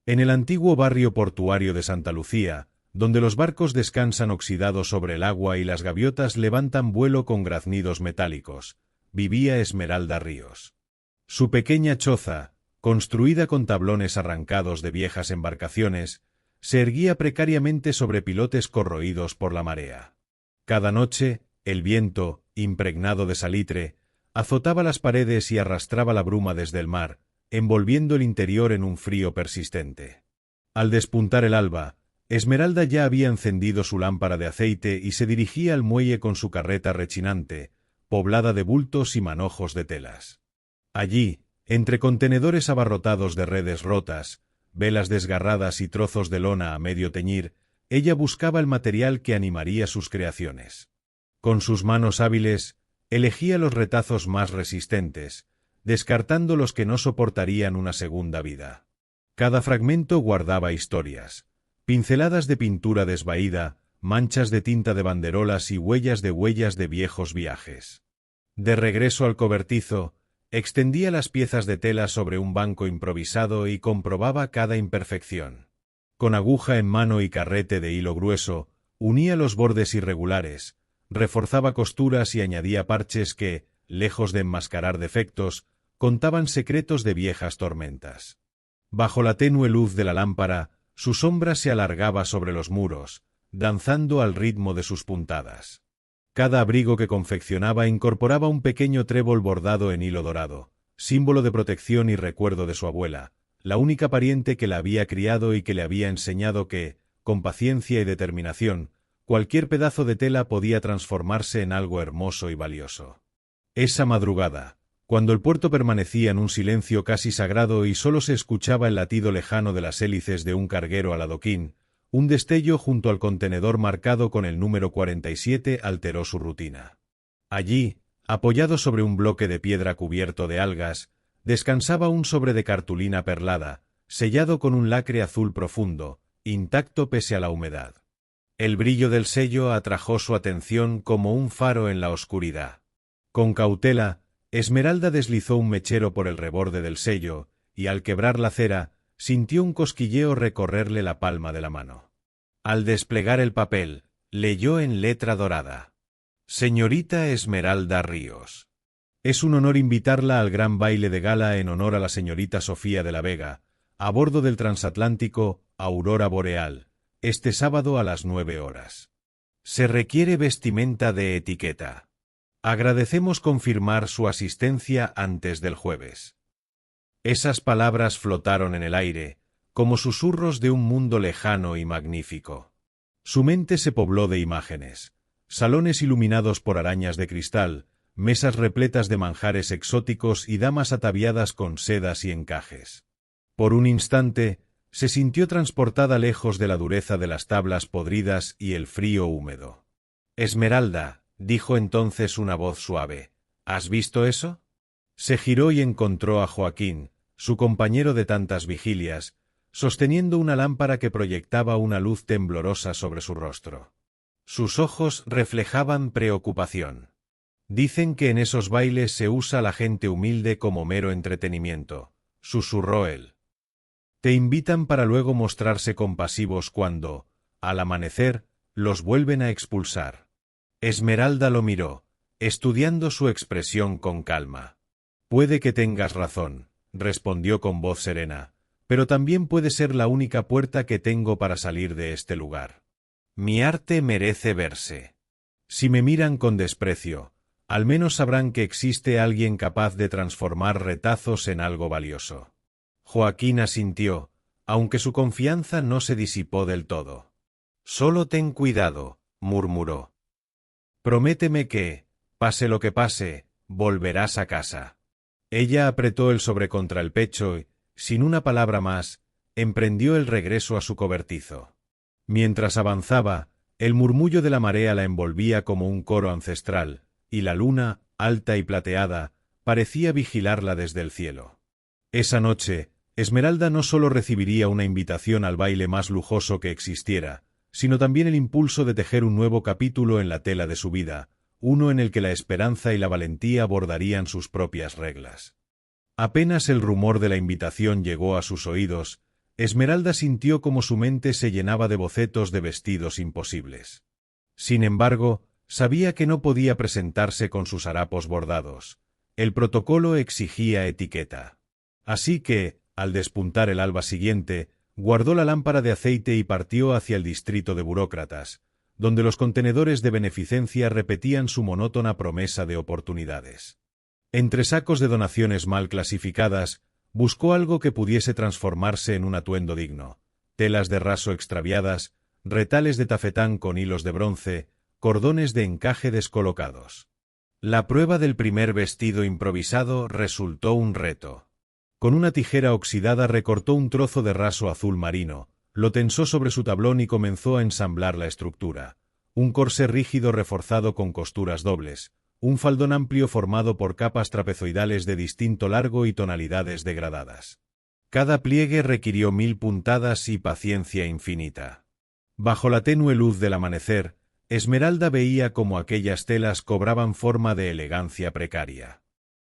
En el antiguo barrio portuario de Santa Lucía, donde los barcos descansan oxidados sobre el agua y las gaviotas levantan vuelo con graznidos metálicos, vivía Esmeralda Ríos. Su pequeña choza, construida con tablones arrancados de viejas embarcaciones, se erguía precariamente sobre pilotes corroídos por la marea. Cada noche, el viento, impregnado de salitre, azotaba las paredes y arrastraba la bruma desde el mar, envolviendo el interior en un frío persistente. Al despuntar el alba, Esmeralda ya había encendido su lámpara de aceite y se dirigía al muelle con su carreta rechinante, poblada de bultos y manojos de telas. Allí, entre contenedores abarrotados de redes rotas, velas desgarradas y trozos de lona a medio teñir, ella buscaba el material que animaría sus creaciones. Con sus manos hábiles, elegía los retazos más resistentes, descartando los que no soportarían una segunda vida. Cada fragmento guardaba historias, pinceladas de pintura desvaída, manchas de tinta de banderolas y huellas de viejos viajes. De regreso al cobertizo, extendía las piezas de tela sobre un banco improvisado y comprobaba cada imperfección. Con aguja en mano y carrete de hilo grueso, unía los bordes irregulares, reforzaba costuras y añadía parches que, lejos de enmascarar defectos, contaban secretos de viejas tormentas. Bajo la tenue luz de la lámpara, su sombra se alargaba sobre los muros, danzando al ritmo de sus puntadas. Cada abrigo que confeccionaba incorporaba un pequeño trébol bordado en hilo dorado, símbolo de protección y recuerdo de su abuela, la única pariente que la había criado y que le había enseñado que, con paciencia y determinación, cualquier pedazo de tela podía transformarse en algo hermoso y valioso. Esa madrugada, cuando el puerto permanecía en un silencio casi sagrado y solo se escuchaba el latido lejano de las hélices de un carguero al adoquín, un destello junto al contenedor marcado con el número 47 alteró su rutina. Allí, apoyado sobre un bloque de piedra cubierto de algas, descansaba un sobre de cartulina perlada, sellado con un lacre azul profundo, intacto pese a la humedad. El brillo del sello atrajo su atención como un faro en la oscuridad. Con cautela, Esmeralda deslizó un mechero por el reborde del sello, y al quebrar la cera, sintió un cosquilleo recorrerle la palma de la mano. Al desplegar el papel, leyó en letra dorada: Señorita Esmeralda Ríos. Es un honor invitarla al gran baile de gala en honor a la señorita Sofía de la Vega, a bordo del transatlántico Aurora Boreal, este sábado a las 9 horas. Se requiere vestimenta de etiqueta. Agradecemos confirmar su asistencia antes del jueves. Esas palabras flotaron en el aire, como susurros de un mundo lejano y magnífico. Su mente se pobló de imágenes, salones iluminados por arañas de cristal, mesas repletas de manjares exóticos y damas ataviadas con sedas y encajes. Por un instante, se sintió transportada lejos de la dureza de las tablas podridas y el frío húmedo. Esmeralda, dijo entonces una voz suave, ¿has visto eso? Se giró y encontró a Joaquín, su compañero de tantas vigilias, sosteniendo una lámpara que proyectaba una luz temblorosa sobre su rostro. Sus ojos reflejaban preocupación. Dicen que en esos bailes se usa a la gente humilde como mero entretenimiento, susurró él. Te invitan para luego mostrarse compasivos cuando, al amanecer, los vuelven a expulsar. Esmeralda lo miró, estudiando su expresión con calma. Puede que tengas razón, respondió con voz serena, pero también puede ser la única puerta que tengo para salir de este lugar. Mi arte merece verse. Si me miran con desprecio, al menos sabrán que existe alguien capaz de transformar retazos en algo valioso. Joaquín asintió, aunque su confianza no se disipó del todo. Solo ten cuidado, murmuró. Prométeme que, pase lo que pase, volverás a casa. Ella apretó el sobre contra el pecho y, sin una palabra más, emprendió el regreso a su cobertizo. Mientras avanzaba, el murmullo de la marea la envolvía como un coro ancestral, y la luna, alta y plateada, parecía vigilarla desde el cielo. Esa noche, Esmeralda no solo recibiría una invitación al baile más lujoso que existiera, sino también el impulso de tejer un nuevo capítulo en la tela de su vida, uno en el que la esperanza y la valentía bordarían sus propias reglas. Apenas el rumor de la invitación llegó a sus oídos, Esmeralda sintió como su mente se llenaba de bocetos de vestidos imposibles. Sin embargo, sabía que no podía presentarse con sus harapos bordados. El protocolo exigía etiqueta. Así que, al despuntar el alba siguiente, guardó la lámpara de aceite y partió hacia el distrito de burócratas, donde los contenedores de beneficencia repetían su monótona promesa de oportunidades. Entre sacos de donaciones mal clasificadas, buscó algo que pudiese transformarse en un atuendo digno: telas de raso extraviadas, retales de tafetán con hilos de bronce, cordones de encaje descolocados. La prueba del primer vestido improvisado resultó un reto. Con una tijera oxidada recortó un trozo de raso azul marino, lo tensó sobre su tablón y comenzó a ensamblar la estructura. Un corsé rígido reforzado con costuras dobles, un faldón amplio formado por capas trapezoidales de distinto largo y tonalidades degradadas. Cada pliegue requirió 1000 puntadas y paciencia infinita. Bajo la tenue luz del amanecer, Esmeralda veía cómo aquellas telas cobraban forma de elegancia precaria.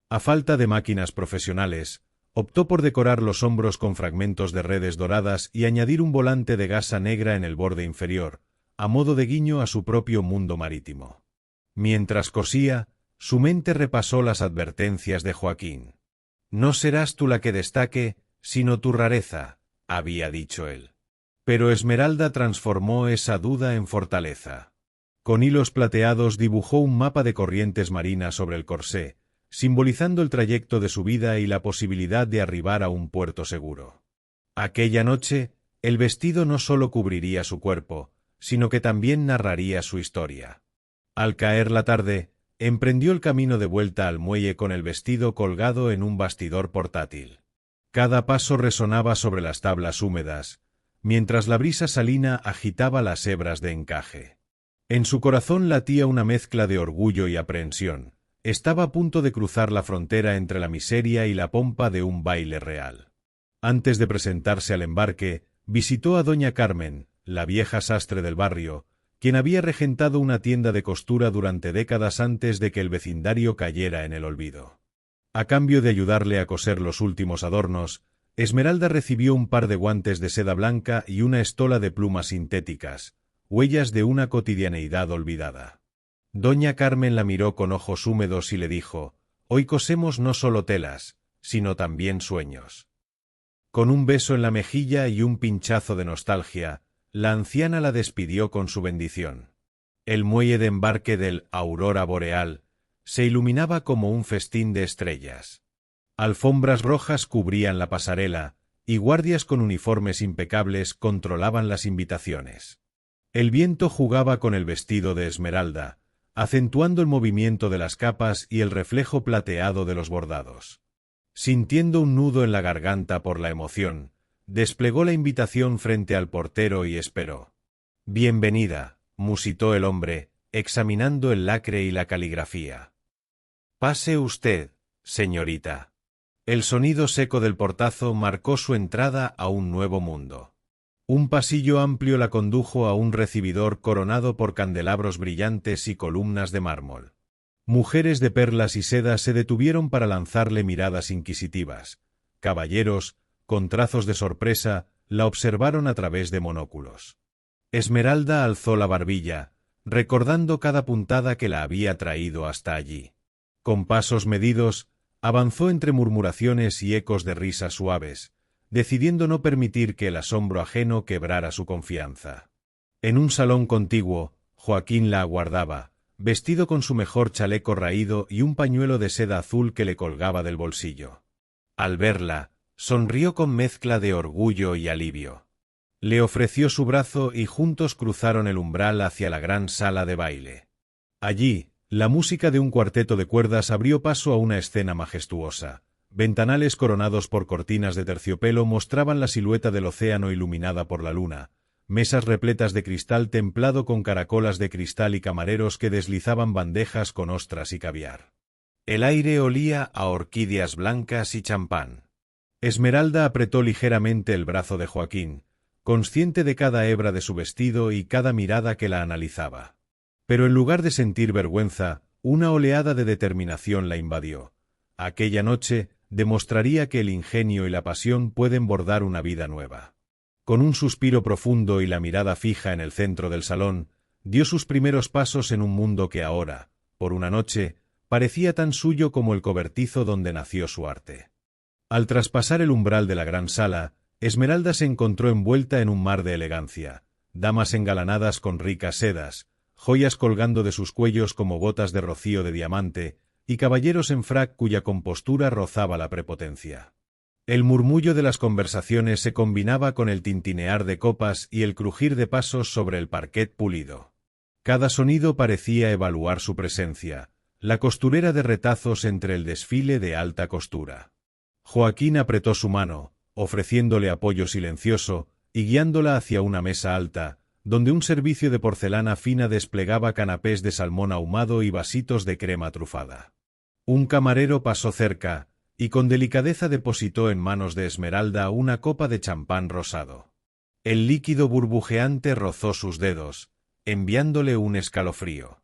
A falta de máquinas profesionales, optó por decorar los hombros con fragmentos de redes doradas y añadir un volante de gasa negra en el borde inferior, a modo de guiño a su propio mundo marítimo. Mientras cosía, su mente repasó las advertencias de Joaquín. «No serás tú la que destaque, sino tu rareza», había dicho él. Pero Esmeralda transformó esa duda en fortaleza. Con hilos plateados dibujó un mapa de corrientes marinas sobre el corsé, simbolizando el trayecto de su vida y la posibilidad de arribar a un puerto seguro. Aquella noche, el vestido no solo cubriría su cuerpo, sino que también narraría su historia. Al caer la tarde, emprendió el camino de vuelta al muelle con el vestido colgado en un bastidor portátil. Cada paso resonaba sobre las tablas húmedas, mientras la brisa salina agitaba las hebras de encaje. En su corazón latía una mezcla de orgullo y aprehensión. Estaba a punto de cruzar la frontera entre la miseria y la pompa de un baile real. Antes de presentarse al embarque, visitó a doña Carmen, la vieja sastre del barrio, quien había regentado una tienda de costura durante décadas antes de que el vecindario cayera en el olvido. A cambio de ayudarle a coser los últimos adornos, Esmeralda recibió un par de guantes de seda blanca y una estola de plumas sintéticas, huellas de una cotidianeidad olvidada. Doña Carmen la miró con ojos húmedos y le dijo: «Hoy cosemos no solo telas, sino también sueños». Con un beso en la mejilla y un pinchazo de nostalgia, la anciana la despidió con su bendición. El muelle de embarque del Aurora Boreal se iluminaba como un festín de estrellas. Alfombras rojas cubrían la pasarela, y guardias con uniformes impecables controlaban las invitaciones. El viento jugaba con el vestido de Esmeralda, acentuando el movimiento de las capas y el reflejo plateado de los bordados. Sintiendo un nudo en la garganta por la emoción, desplegó la invitación frente al portero y esperó. «Bienvenida», musitó el hombre, examinando el lacre y la caligrafía. «Pase usted, señorita». El sonido seco del portazo marcó su entrada a un nuevo mundo. Un pasillo amplio la condujo a un recibidor coronado por candelabros brillantes y columnas de mármol. Mujeres de perlas y seda se detuvieron para lanzarle miradas inquisitivas. Caballeros, con trazos de sorpresa, la observaron a través de monóculos. Esmeralda alzó la barbilla, recordando cada puntada que la había traído hasta allí. Con pasos medidos, avanzó entre murmuraciones y ecos de risas suaves, decidiendo no permitir que el asombro ajeno quebrara su confianza. En un salón contiguo, Joaquín la aguardaba, vestido con su mejor chaleco raído y un pañuelo de seda azul que le colgaba del bolsillo. Al verla, sonrió con mezcla de orgullo y alivio. Le ofreció su brazo y juntos cruzaron el umbral hacia la gran sala de baile. Allí, la música de un cuarteto de cuerdas abrió paso a una escena majestuosa. Ventanales coronados por cortinas de terciopelo mostraban la silueta del océano iluminada por la luna, mesas repletas de cristal templado con caracolas de cristal y camareros que deslizaban bandejas con ostras y caviar. El aire olía a orquídeas blancas y champán. Esmeralda apretó ligeramente el brazo de Joaquín, consciente de cada hebra de su vestido y cada mirada que la analizaba. Pero en lugar de sentir vergüenza, una oleada de determinación la invadió. Aquella noche demostraría que el ingenio y la pasión pueden bordar una vida nueva. Con un suspiro profundo y la mirada fija en el centro del salón, dio sus primeros pasos en un mundo que ahora, por una noche, parecía tan suyo como el cobertizo donde nació su arte. Al traspasar el umbral de la gran sala, Esmeralda se encontró envuelta en un mar de elegancia, damas engalanadas con ricas sedas, joyas colgando de sus cuellos como gotas de rocío de diamante, y caballeros en frac cuya compostura rozaba la prepotencia. El murmullo de las conversaciones se combinaba con el tintinear de copas y el crujir de pasos sobre el parquet pulido. Cada sonido parecía evaluar su presencia, la costurera de retazos entre el desfile de alta costura. Joaquín apretó su mano, ofreciéndole apoyo silencioso, y guiándola hacia una mesa alta, donde un servicio de porcelana fina desplegaba canapés de salmón ahumado y vasitos de crema trufada. Un camarero pasó cerca, y con delicadeza depositó en manos de Esmeralda una copa de champán rosado. El líquido burbujeante rozó sus dedos, enviándole un escalofrío.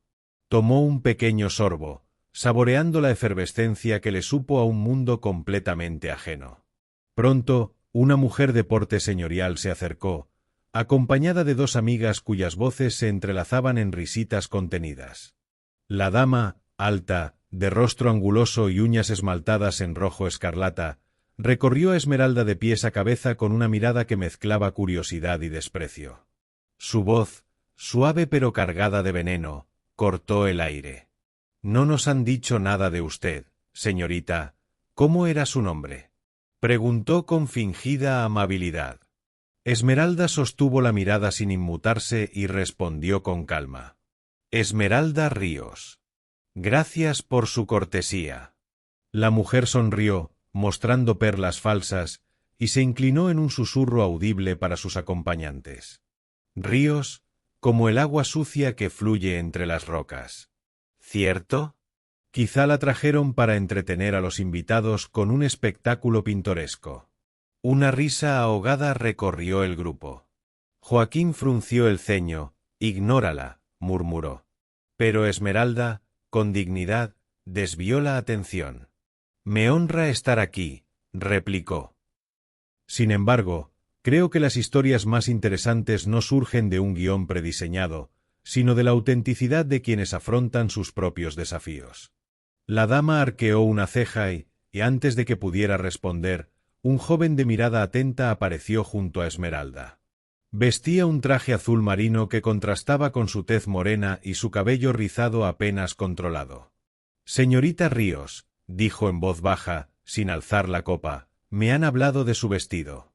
Tomó un pequeño sorbo, saboreando la efervescencia que le supo a un mundo completamente ajeno. Pronto, una mujer de porte señorial se acercó, acompañada de dos amigas cuyas voces se entrelazaban en risitas contenidas. La dama, alta, de rostro anguloso y uñas esmaltadas en rojo escarlata, recorrió a Esmeralda de pies a cabeza con una mirada que mezclaba curiosidad y desprecio. Su voz, suave pero cargada de veneno, cortó el aire. «No nos han dicho nada de usted, señorita. ¿Cómo era su nombre?», preguntó con fingida amabilidad. Esmeralda sostuvo la mirada sin inmutarse y respondió con calma. «Esmeralda Ríos. Gracias por su cortesía». La mujer sonrió, mostrando perlas falsas, y se inclinó en un susurro audible para sus acompañantes. «Ríos, como el agua sucia que fluye entre las rocas. ¿Cierto? Quizá la trajeron para entretener a los invitados con un espectáculo pintoresco». Una risa ahogada recorrió el grupo. Joaquín frunció el ceño. «Ignórala», murmuró. Pero Esmeralda, con dignidad, desvió la atención. «Me honra estar aquí», replicó. Sin embargo, creo que las historias más interesantes no surgen de un guión prediseñado, sino de la autenticidad de quienes afrontan sus propios desafíos. La dama arqueó una ceja y antes de que pudiera responder, un joven de mirada atenta apareció junto a Esmeralda. Vestía un traje azul marino que contrastaba con su tez morena y su cabello rizado apenas controlado. «Señorita Ríos», dijo en voz baja, sin alzar la copa, «me han hablado de su vestido.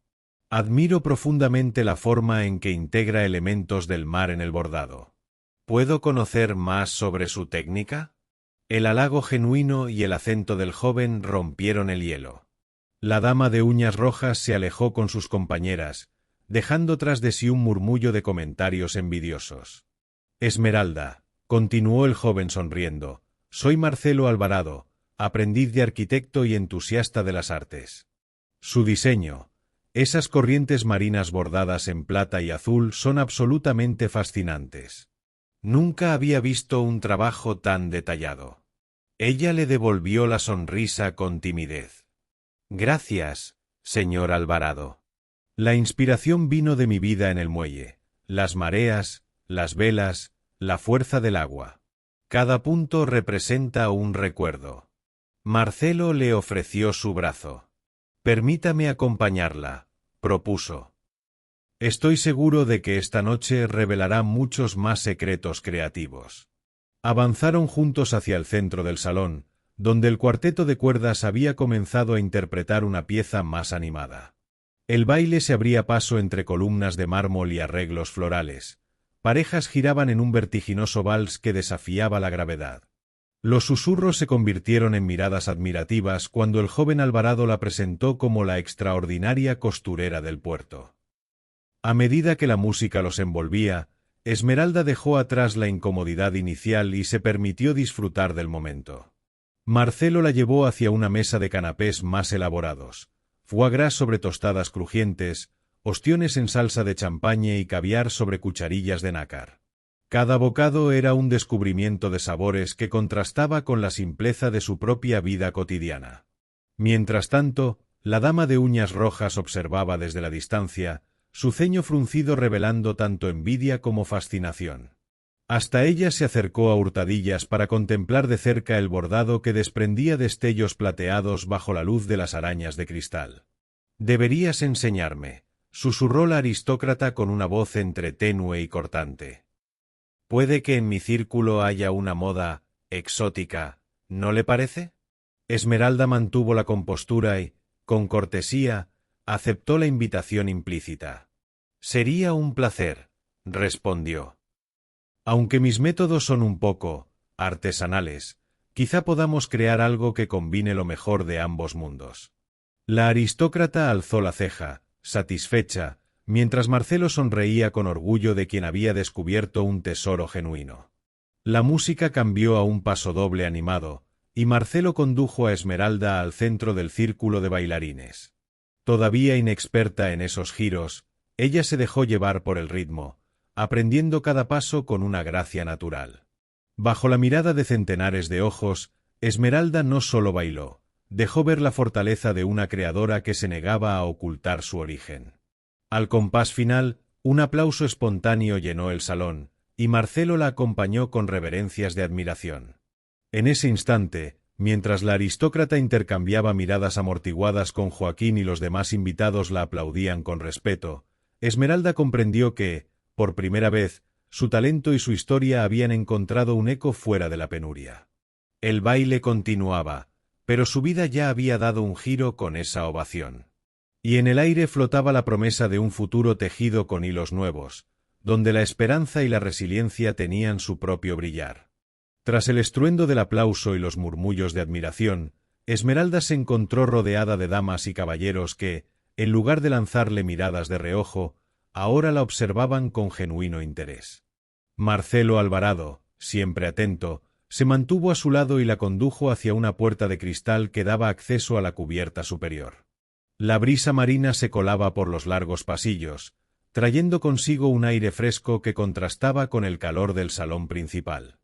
Admiro profundamente la forma en que integra elementos del mar en el bordado. ¿Puedo conocer más sobre su técnica?». El halago genuino y el acento del joven rompieron el hielo. La dama de uñas rojas se alejó con sus compañeras, dejando tras de sí un murmullo de comentarios envidiosos. «Esmeralda», continuó el joven sonriendo, «soy Marcelo Alvarado, aprendiz de arquitecto y entusiasta de las artes. Su diseño, esas corrientes marinas bordadas en plata y azul son absolutamente fascinantes. Nunca había visto un trabajo tan detallado». Ella le devolvió la sonrisa con timidez. «Gracias, señor Alvarado. La inspiración vino de mi vida en el muelle, las mareas, las velas, la fuerza del agua. Cada punto representa un recuerdo». Marcelo le ofreció su brazo. «Permítame acompañarla», propuso. «Estoy seguro de que esta noche revelará muchos más secretos creativos». Avanzaron juntos hacia el centro del salón, donde el cuarteto de cuerdas había comenzado a interpretar una pieza más animada. El baile se abría paso entre columnas de mármol y arreglos florales. Parejas giraban en un vertiginoso vals que desafiaba la gravedad. Los susurros se convirtieron en miradas admirativas cuando el joven Alvarado la presentó como la extraordinaria costurera del puerto. A medida que la música los envolvía, Esmeralda dejó atrás la incomodidad inicial y se permitió disfrutar del momento. Marcelo la llevó hacia una mesa de canapés más elaborados, foie gras sobre tostadas crujientes, ostiones en salsa de champaña y caviar sobre cucharillas de nácar. Cada bocado era un descubrimiento de sabores que contrastaba con la simpleza de su propia vida cotidiana. Mientras tanto, la dama de uñas rojas observaba desde la distancia, su ceño fruncido revelando tanto envidia como fascinación. Hasta ella se acercó a hurtadillas para contemplar de cerca el bordado que desprendía destellos plateados bajo la luz de las arañas de cristal. «Deberías enseñarme», susurró la aristócrata con una voz entre tenue y cortante. «Puede que en mi círculo haya una moda exótica, ¿no le parece?» Esmeralda mantuvo la compostura y, con cortesía, aceptó la invitación implícita. «Sería un placer», respondió. «Aunque mis métodos son un poco artesanales, quizá podamos crear algo que combine lo mejor de ambos mundos». La aristócrata alzó la ceja, satisfecha, mientras Marcelo sonreía con orgullo de quien había descubierto un tesoro genuino. La música cambió a un pasodoble animado, y Marcelo condujo a Esmeralda al centro del círculo de bailarines. Todavía inexperta en esos giros, ella se dejó llevar por el ritmo, aprendiendo cada paso con una gracia natural. Bajo la mirada de centenares de ojos, Esmeralda no solo bailó, dejó ver la fortaleza de una creadora que se negaba a ocultar su origen. Al compás final, un aplauso espontáneo llenó el salón, y Marcelo la acompañó con reverencias de admiración. En ese instante, mientras la aristócrata intercambiaba miradas amortiguadas con Joaquín y los demás invitados la aplaudían con respeto, Esmeralda comprendió que, por primera vez, su talento y su historia habían encontrado un eco fuera de la penuria. El baile continuaba, pero su vida ya había dado un giro con esa ovación. Y en el aire flotaba la promesa de un futuro tejido con hilos nuevos, donde la esperanza y la resiliencia tenían su propio brillar. Tras el estruendo del aplauso y los murmullos de admiración, Esmeralda se encontró rodeada de damas y caballeros que, en lugar de lanzarle miradas de reojo, ahora la observaban con genuino interés. Marcelo Alvarado, siempre atento, se mantuvo a su lado y la condujo hacia una puerta de cristal que daba acceso a la cubierta superior. La brisa marina se colaba por los largos pasillos, trayendo consigo un aire fresco que contrastaba con el calor del salón principal.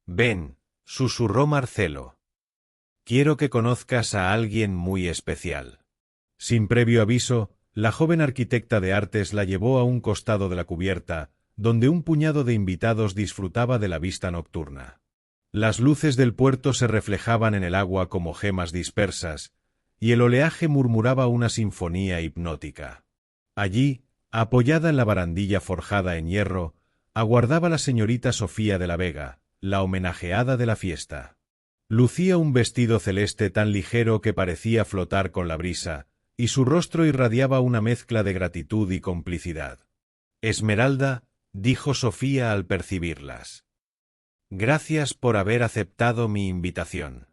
«Ven», susurró Marcelo. «Quiero que conozcas a alguien muy especial». Sin previo aviso, la joven arquitecta de artes la llevó a un costado de la cubierta, donde un puñado de invitados disfrutaba de la vista nocturna. Las luces del puerto se reflejaban en el agua como gemas dispersas, y el oleaje murmuraba una sinfonía hipnótica. Allí, apoyada en la barandilla forjada en hierro, aguardaba la señorita Sofía de la Vega, la homenajeada de la fiesta. Lucía un vestido celeste tan ligero que parecía flotar con la brisa, y su rostro irradiaba una mezcla de gratitud y complicidad. «Esmeralda», dijo Sofía al percibirlas. «Gracias por haber aceptado mi invitación.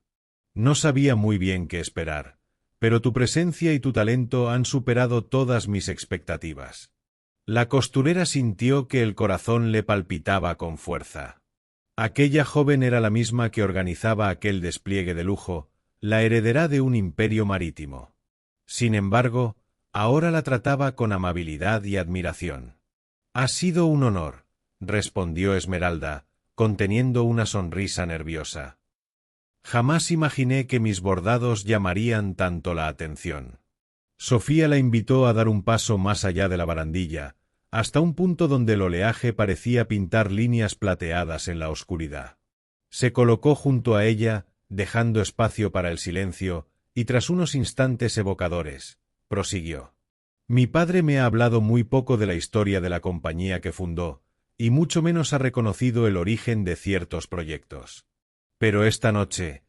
No sabía muy bien qué esperar, pero tu presencia y tu talento han superado todas mis expectativas». La costurera sintió que el corazón le palpitaba con fuerza. Aquella joven era la misma que organizaba aquel despliegue de lujo, la heredera de un imperio marítimo. Sin embargo, ahora la trataba con amabilidad y admiración. «Ha sido un honor», respondió Esmeralda, conteniendo una sonrisa nerviosa. «Jamás imaginé que mis bordados llamarían tanto la atención». Sofía la invitó a dar un paso más allá de la barandilla, hasta un punto donde el oleaje parecía pintar líneas plateadas en la oscuridad. Se colocó junto a ella, dejando espacio para el silencio, y tras unos instantes evocadores, prosiguió. «Mi padre me ha hablado muy poco de la historia de la compañía que fundó, y mucho menos ha reconocido el origen de ciertos proyectos. Pero esta noche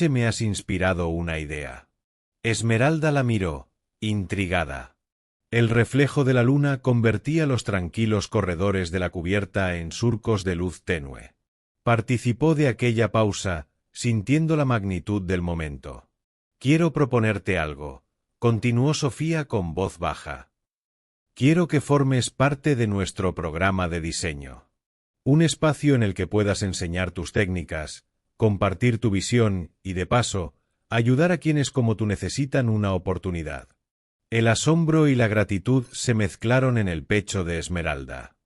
me has inspirado una idea». Esmeralda la miró, intrigada. El reflejo de la luna convertía los tranquilos corredores de la cubierta en surcos de luz tenue. Participó de aquella pausa, sintiendo la magnitud del momento. «Quiero proponerte algo», continuó Sofía con voz baja. «Quiero que formes parte de nuestro programa de diseño. Un espacio en el que puedas enseñar tus técnicas, compartir tu visión y, de paso, ayudar a quienes como tú necesitan una oportunidad». El asombro y la gratitud se mezclaron en el pecho de Esmeralda.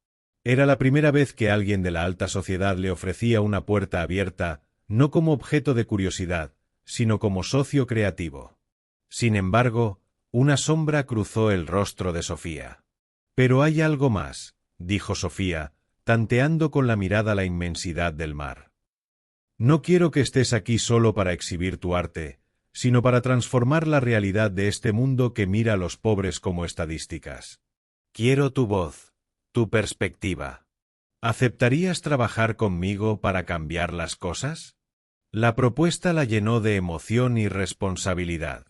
Era la primera vez que alguien de la alta sociedad le ofrecía una puerta abierta, no como objeto de curiosidad, sino como socio creativo. Sin embargo, una sombra cruzó el rostro de Sofía. Pero hay algo más, dijo Sofía, tanteando con la mirada la inmensidad del mar. No quiero que estés aquí solo para exhibir tu arte, sino para transformar la realidad de este mundo que mira a los pobres como estadísticas. Quiero tu voz, tu perspectiva. ¿Aceptarías trabajar conmigo para cambiar las cosas? La propuesta la llenó de emoción y responsabilidad.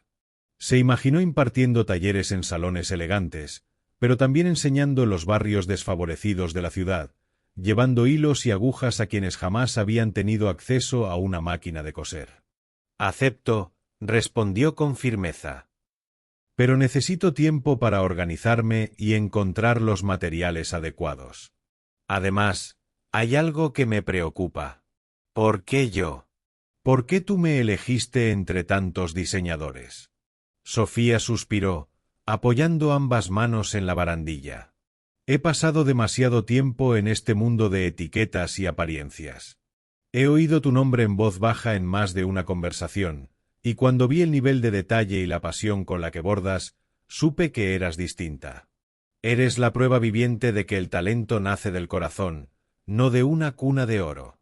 Se imaginó impartiendo talleres en salones elegantes, pero también enseñando en los barrios desfavorecidos de la ciudad, llevando hilos y agujas a quienes jamás habían tenido acceso a una máquina de coser. Acepto, respondió con firmeza. Pero necesito tiempo para organizarme y encontrar los materiales adecuados. Además, hay algo que me preocupa. ¿Por qué yo? ¿Por qué tú me elegiste entre tantos diseñadores? Sofía suspiró, apoyando ambas manos en la barandilla. He pasado demasiado tiempo en este mundo de etiquetas y apariencias. He oído tu nombre en voz baja en más de una conversación, y cuando vi el nivel de detalle y la pasión con la que bordas, supe que eras distinta. Eres la prueba viviente de que el talento nace del corazón, no de una cuna de oro.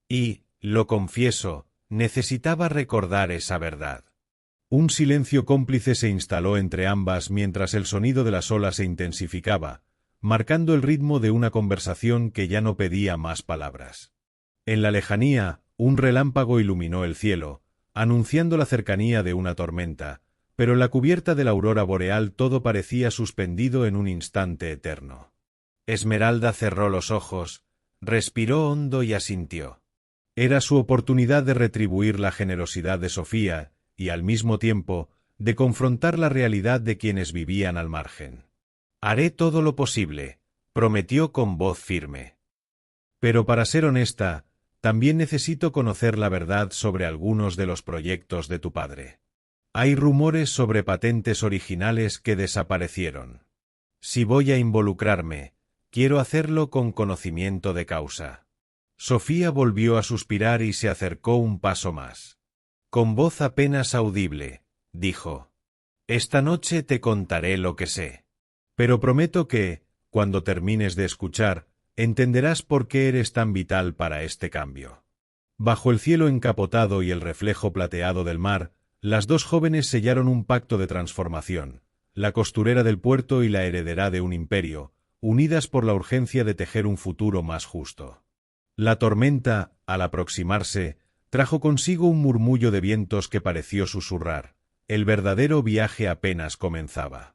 Y, lo confieso, necesitaba recordar esa verdad. Un silencio cómplice se instaló entre ambas mientras el sonido de las olas se intensificaba, marcando el ritmo de una conversación que ya no pedía más palabras. En la lejanía, un relámpago iluminó el cielo, anunciando la cercanía de una tormenta, pero en la cubierta de la aurora boreal todo parecía suspendido en un instante eterno. Esmeralda cerró los ojos, respiró hondo y asintió. Era su oportunidad de retribuir la generosidad de Sofía y, al mismo tiempo, de confrontar la realidad de quienes vivían al margen. Haré todo lo posible, prometió con voz firme. Pero para ser honesta, también necesito conocer la verdad sobre algunos de los proyectos de tu padre. Hay rumores sobre patentes originales que desaparecieron. Si voy a involucrarme, quiero hacerlo con conocimiento de causa. Sofía volvió a suspirar y se acercó un paso más. Con voz apenas audible, dijo: Esta noche te contaré lo que sé. Pero prometo que, cuando termines de escuchar, entenderás por qué eres tan vital para este cambio. Bajo el cielo encapotado y el reflejo plateado del mar, las dos jóvenes sellaron un pacto de transformación, la costurera del puerto y la heredera de un imperio, unidas por la urgencia de tejer un futuro más justo. La tormenta, al aproximarse, trajo consigo un murmullo de vientos que pareció susurrar: el verdadero viaje apenas comenzaba.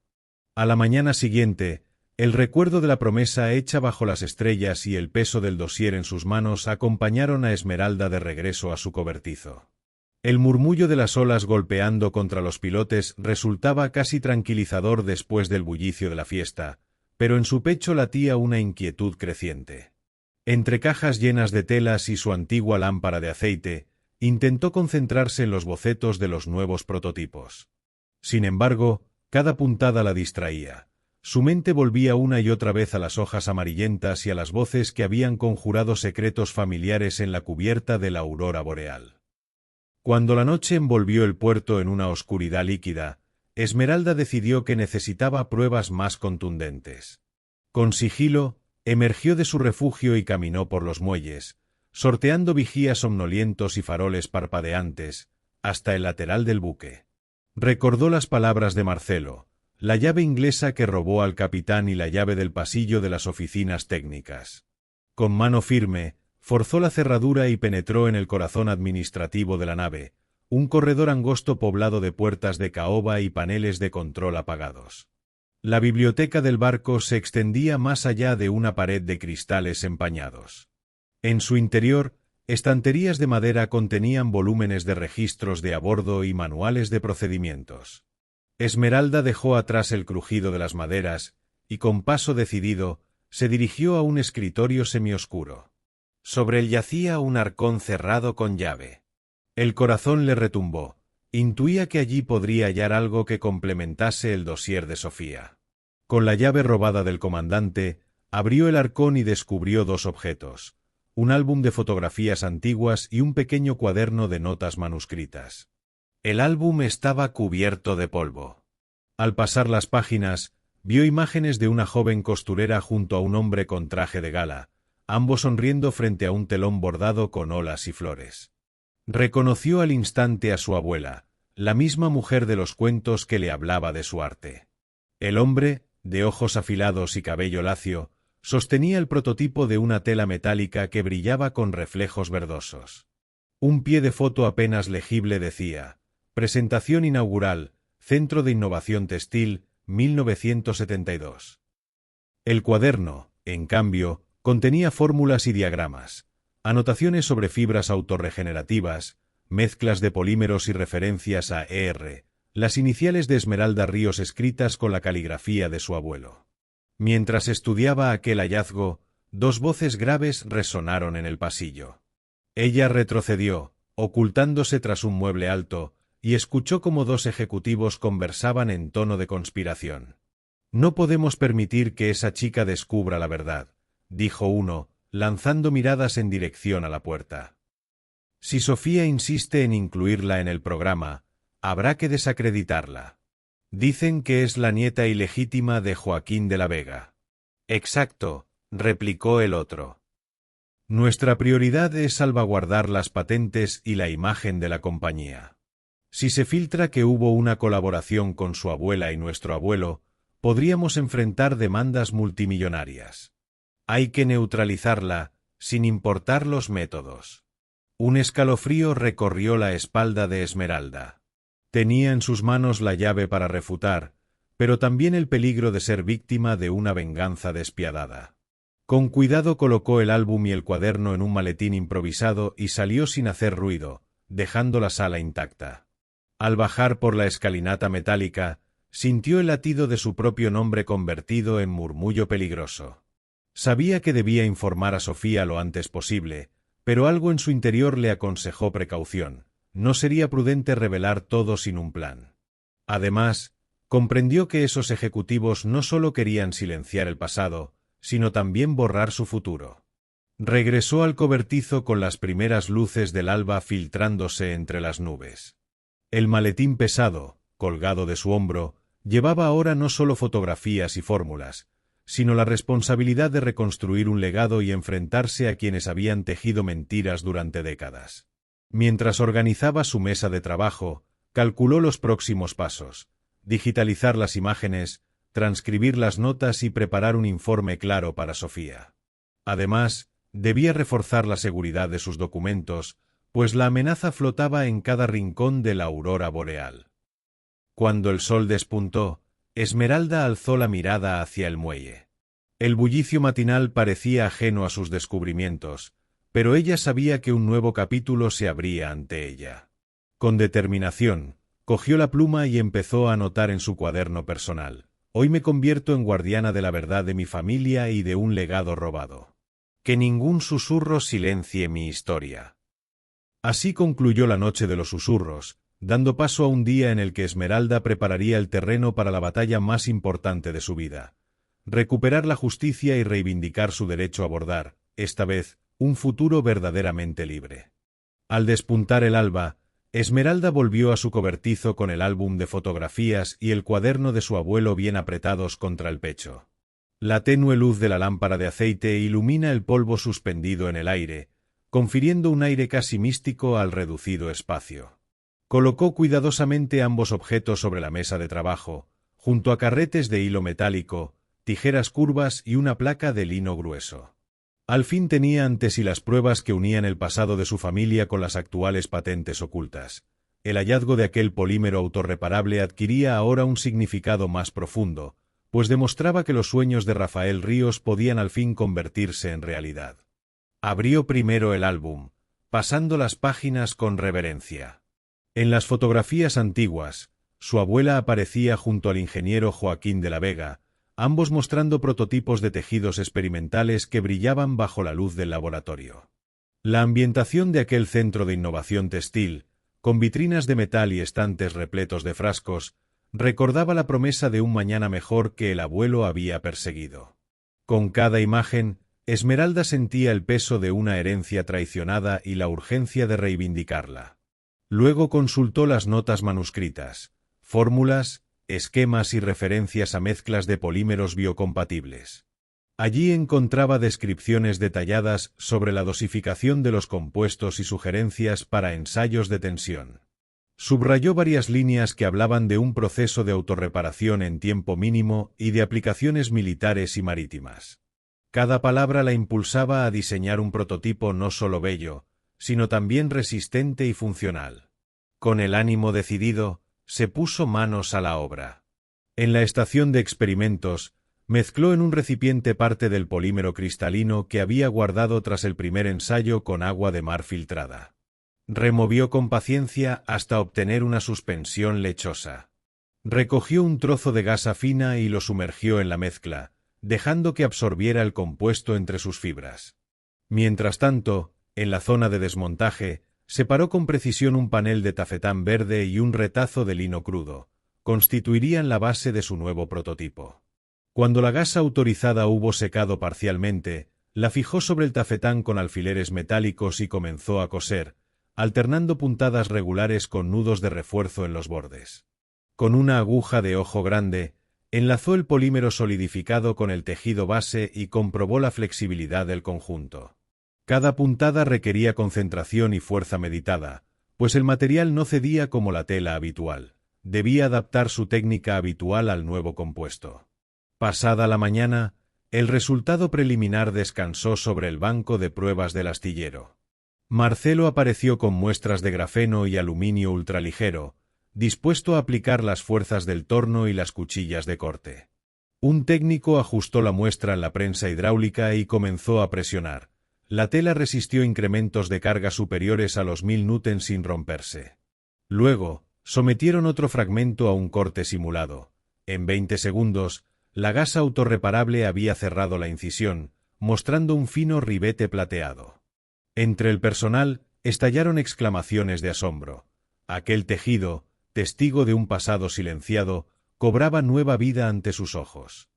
A la mañana siguiente, el recuerdo de la promesa hecha bajo las estrellas y el peso del dosier en sus manos acompañaron a Esmeralda de regreso a su cobertizo. El murmullo de las olas golpeando contra los pilotes resultaba casi tranquilizador después del bullicio de la fiesta, pero en su pecho latía una inquietud creciente. Entre cajas llenas de telas y su antigua lámpara de aceite, intentó concentrarse en los bocetos de los nuevos prototipos. Sin embargo, cada puntada la distraía. Su mente volvía una y otra vez a las hojas amarillentas y a las voces que habían conjurado secretos familiares en la cubierta de la aurora boreal. Cuando la noche envolvió el puerto en una oscuridad líquida, Esmeralda decidió que necesitaba pruebas más contundentes. Con sigilo, emergió de su refugio y caminó por los muelles, sorteando vigías somnolientos y faroles parpadeantes, hasta el lateral del buque. Recordó las palabras de Marcelo, la llave inglesa que robó al capitán y la llave del pasillo de las oficinas técnicas. Con mano firme, forzó la cerradura y penetró en el corazón administrativo de la nave, un corredor angosto poblado de puertas de caoba y paneles de control apagados. La biblioteca del barco se extendía más allá de una pared de cristales empañados. En su interior, estanterías de madera contenían volúmenes de registros de a bordo y manuales de procedimientos. Esmeralda dejó atrás el crujido de las maderas y, con paso decidido, se dirigió a un escritorio semioscuro. Sobre él yacía un arcón cerrado con llave. El corazón le retumbó. Intuía que allí podría hallar algo que complementase el dosier de Sofía. Con la llave robada del comandante, abrió el arcón y descubrió dos objetos: un álbum de fotografías antiguas y un pequeño cuaderno de notas manuscritas. El álbum estaba cubierto de polvo. Al pasar las páginas, vio imágenes de una joven costurera junto a un hombre con traje de gala, ambos sonriendo frente a un telón bordado con olas y flores. Reconoció al instante a su abuela, la misma mujer de los cuentos que le hablaba de su arte. El hombre, de ojos afilados y cabello lacio, sostenía el prototipo de una tela metálica que brillaba con reflejos verdosos. Un pie de foto apenas legible decía: Presentación inaugural, Centro de Innovación Textil, 1972. El cuaderno, en cambio, contenía fórmulas y diagramas, anotaciones sobre fibras autorregenerativas, mezclas de polímeros y referencias a ER, las iniciales de Esmeralda Ríos escritas con la caligrafía de su abuelo. Mientras estudiaba aquel hallazgo, dos voces graves resonaron en el pasillo. Ella retrocedió, ocultándose tras un mueble alto, y escuchó cómo dos ejecutivos conversaban en tono de conspiración. «No podemos permitir que esa chica descubra la verdad», dijo uno, lanzando miradas en dirección a la puerta. «Si Sofía insiste en incluirla en el programa, habrá que desacreditarla. Dicen que es la nieta ilegítima de Joaquín de la Vega». «Exacto», replicó el otro. «Nuestra prioridad es salvaguardar las patentes y la imagen de la compañía. Si se filtra que hubo una colaboración con su abuela y nuestro abuelo, podríamos enfrentar demandas multimillonarias. Hay que neutralizarla, sin importar los métodos». Un escalofrío recorrió la espalda de Esmeralda. Tenía en sus manos la llave para refutar, pero también el peligro de ser víctima de una venganza despiadada. Con cuidado colocó el álbum y el cuaderno en un maletín improvisado y salió sin hacer ruido, dejando la sala intacta. Al bajar por la escalinata metálica, sintió el latido de su propio nombre convertido en murmullo peligroso. Sabía que debía informar a Sofía lo antes posible, pero algo en su interior le aconsejó precaución. No sería prudente revelar todo sin un plan. Además, comprendió que esos ejecutivos no solo querían silenciar el pasado, sino también borrar su futuro. Regresó al cobertizo con las primeras luces del alba filtrándose entre las nubes. El maletín pesado, colgado de su hombro, llevaba ahora no solo fotografías y fórmulas, sino la responsabilidad de reconstruir un legado y enfrentarse a quienes habían tejido mentiras durante décadas. Mientras organizaba su mesa de trabajo, calculó los próximos pasos: digitalizar las imágenes, transcribir las notas y preparar un informe claro para Sofía. Además, debía reforzar la seguridad de sus documentos, pues la amenaza flotaba en cada rincón de la aurora boreal. Cuando el sol despuntó, Esmeralda alzó la mirada hacia el muelle. El bullicio matinal parecía ajeno a sus descubrimientos, pero ella sabía que un nuevo capítulo se abría ante ella. Con determinación, cogió la pluma y empezó a anotar en su cuaderno personal: «Hoy me convierto en guardiana de la verdad de mi familia y de un legado robado. Que ningún susurro silencie mi historia». Así concluyó la noche de los susurros, dando paso a un día en el que Esmeralda prepararía el terreno para la batalla más importante de su vida: recuperar la justicia y reivindicar su derecho a bordar, esta vez, un futuro verdaderamente libre. Al despuntar el alba, Esmeralda volvió a su cobertizo con el álbum de fotografías y el cuaderno de su abuelo bien apretados contra el pecho. La tenue luz de la lámpara de aceite ilumina el polvo suspendido en el aire, confiriendo un aire casi místico al reducido espacio. Colocó cuidadosamente ambos objetos sobre la mesa de trabajo, junto a carretes de hilo metálico, tijeras curvas y una placa de lino grueso. Al fin tenía ante sí las pruebas que unían el pasado de su familia con las actuales patentes ocultas. El hallazgo de aquel polímero autorreparable adquiría ahora un significado más profundo, pues demostraba que los sueños de Rafael Ríos podían al fin convertirse en realidad. Abrió primero el álbum, pasando las páginas con reverencia. En las fotografías antiguas, su abuela aparecía junto al ingeniero Joaquín de la Vega, ambos mostrando prototipos de tejidos experimentales que brillaban bajo la luz del laboratorio. La ambientación de aquel centro de innovación textil, con vitrinas de metal y estantes repletos de frascos, recordaba la promesa de un mañana mejor que el abuelo había perseguido. Con cada imagen, Esmeralda sentía el peso de una herencia traicionada y la urgencia de reivindicarla. Luego consultó las notas manuscritas, fórmulas, esquemas y referencias a mezclas de polímeros biocompatibles. Allí encontraba descripciones detalladas sobre la dosificación de los compuestos y sugerencias para ensayos de tensión. Subrayó varias líneas que hablaban de un proceso de autorreparación en tiempo mínimo y de aplicaciones militares y marítimas. Cada palabra la impulsaba a diseñar un prototipo no solo bello, sino también resistente y funcional. Con el ánimo decidido, se puso manos a la obra. En la estación de experimentos, mezcló en un recipiente parte del polímero cristalino que había guardado tras el primer ensayo con agua de mar filtrada. Removió con paciencia hasta obtener una suspensión lechosa. Recogió un trozo de gasa fina y lo sumergió en la mezcla, dejando que absorbiera el compuesto entre sus fibras. Mientras tanto, en la zona de desmontaje, separó con precisión un panel de tafetán verde y un retazo de lino crudo. Constituirían la base de su nuevo prototipo. Cuando la gasa autorizada hubo secado parcialmente, la fijó sobre el tafetán con alfileres metálicos y comenzó a coser, alternando puntadas regulares con nudos de refuerzo en los bordes. Con una aguja de ojo grande, enlazó el polímero solidificado con el tejido base y comprobó la flexibilidad del conjunto. Cada puntada requería concentración y fuerza meditada, pues el material no cedía como la tela habitual. Debía adaptar su técnica habitual al nuevo compuesto. Pasada la mañana, el resultado preliminar descansó sobre el banco de pruebas del astillero. Marcelo apareció con muestras de grafeno y aluminio ultraligero, dispuesto a aplicar las fuerzas del torno y las cuchillas de corte. Un técnico ajustó la muestra en la prensa hidráulica y comenzó a presionar. La tela resistió incrementos de carga superiores a los 1000 N sin romperse. Luego, sometieron otro fragmento a un corte simulado. En 20 segundos, la gasa autorreparable había cerrado la incisión, mostrando un fino ribete plateado. Entre el personal, estallaron exclamaciones de asombro. Aquel tejido, testigo de un pasado silenciado, cobraba nueva vida ante sus ojos.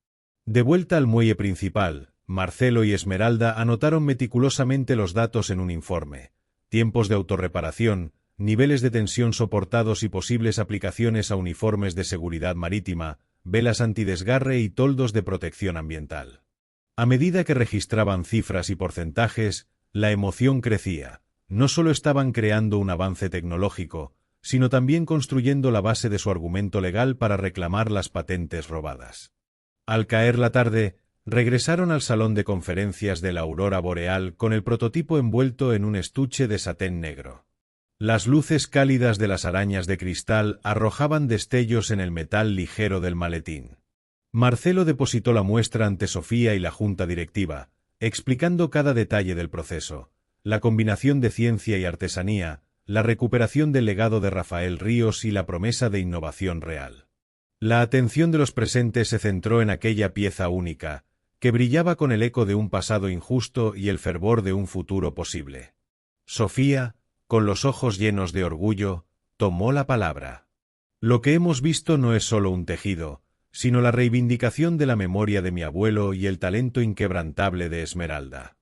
De vuelta al muelle principal, Marcelo y Esmeralda anotaron meticulosamente los datos en un informe: tiempos de autorreparación, niveles de tensión soportados y posibles aplicaciones a uniformes de seguridad marítima, velas antidesgarre y toldos de protección ambiental. A medida que registraban cifras y porcentajes, la emoción crecía. No solo estaban creando un avance tecnológico, sino también construyendo la base de su argumento legal para reclamar las patentes robadas. Al caer la tarde, regresaron al salón de conferencias de la aurora boreal con el prototipo envuelto en un estuche de satén negro. Las luces cálidas de las arañas de cristal arrojaban destellos en el metal ligero del maletín. Marcelo depositó la muestra ante Sofía y la junta directiva, explicando cada detalle del proceso: la combinación de ciencia y artesanía, la recuperación del legado de Rafael Ríos y la promesa de innovación real. La atención de los presentes se centró en aquella pieza única, que brillaba con el eco de un pasado injusto y el fervor de un futuro posible. Sofía, con los ojos llenos de orgullo, tomó la palabra. Lo que hemos visto no es solo un tejido, sino la reivindicación de la memoria de mi abuelo y el talento inquebrantable de Esmeralda.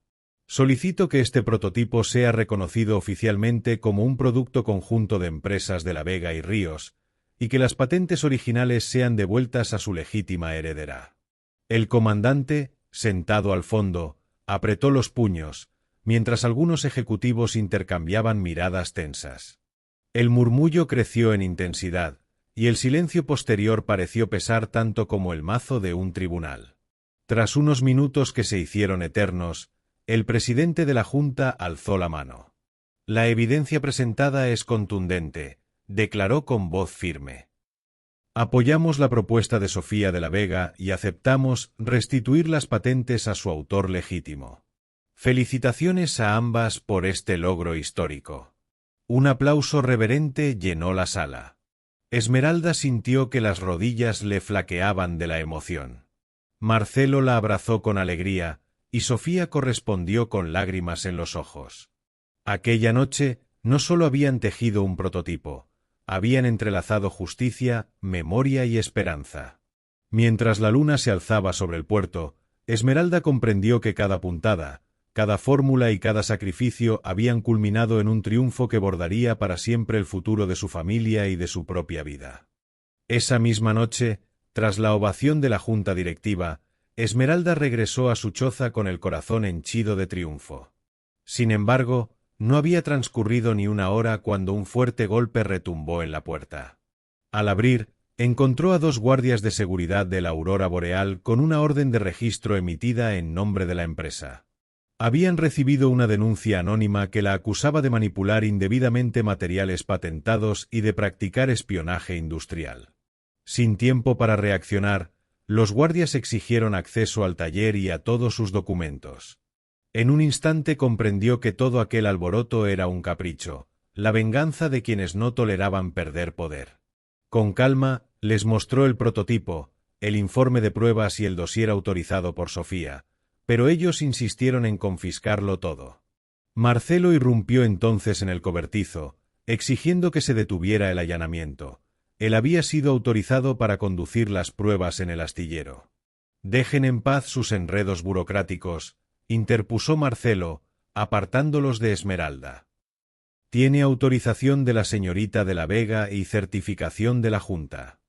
Solicito que este prototipo sea reconocido oficialmente como un producto conjunto de empresas de La Vega y Ríos, y que las patentes originales sean devueltas a su legítima heredera. El comandante, sentado al fondo, apretó los puños, mientras algunos ejecutivos intercambiaban miradas tensas. El murmullo creció en intensidad, y el silencio posterior pareció pesar tanto como el mazo de un tribunal. Tras unos minutos que se hicieron eternos, el presidente de la Junta alzó la mano. La evidencia presentada es contundente, declaró con voz firme. Apoyamos la propuesta de Sofía de la Vega y aceptamos restituir las patentes a su autor legítimo. Felicitaciones a ambas por este logro histórico. Un aplauso reverente llenó la sala. Esmeralda sintió que las rodillas le flaqueaban de la emoción. Marcelo la abrazó con alegría, y Sofía correspondió con lágrimas en los ojos. Aquella noche no solo habían tejido un prototipo, habían entrelazado justicia, memoria y esperanza. Mientras la luna se alzaba sobre el puerto, Esmeralda comprendió que cada puntada, cada fórmula y cada sacrificio habían culminado en un triunfo que bordaría para siempre el futuro de su familia y de su propia vida. Esa misma noche, tras la ovación de la junta directiva, Esmeralda regresó a su choza con el corazón henchido de triunfo. Sin embargo, no había transcurrido ni una hora cuando un fuerte golpe retumbó en la puerta. Al abrir, encontró a 2 guardias de seguridad de la aurora boreal con una orden de registro emitida en nombre de la empresa. Habían recibido una denuncia anónima que la acusaba de manipular indebidamente materiales patentados y de practicar espionaje industrial. Sin tiempo para reaccionar, los guardias exigieron acceso al taller y a todos sus documentos. En un instante comprendió que todo aquel alboroto era un capricho, la venganza de quienes no toleraban perder poder. Con calma, les mostró el prototipo, el informe de pruebas y el dossier autorizado por Sofía, pero ellos insistieron en confiscarlo todo. Marcelo irrumpió entonces en el cobertizo, exigiendo que se detuviera el allanamiento. Él había sido autorizado para conducir las pruebas en el astillero. «Dejen en paz sus enredos burocráticos», interpuso Marcelo, apartándolos de Esmeralda. «Tiene autorización de la señorita de la Vega y certificación de la Junta».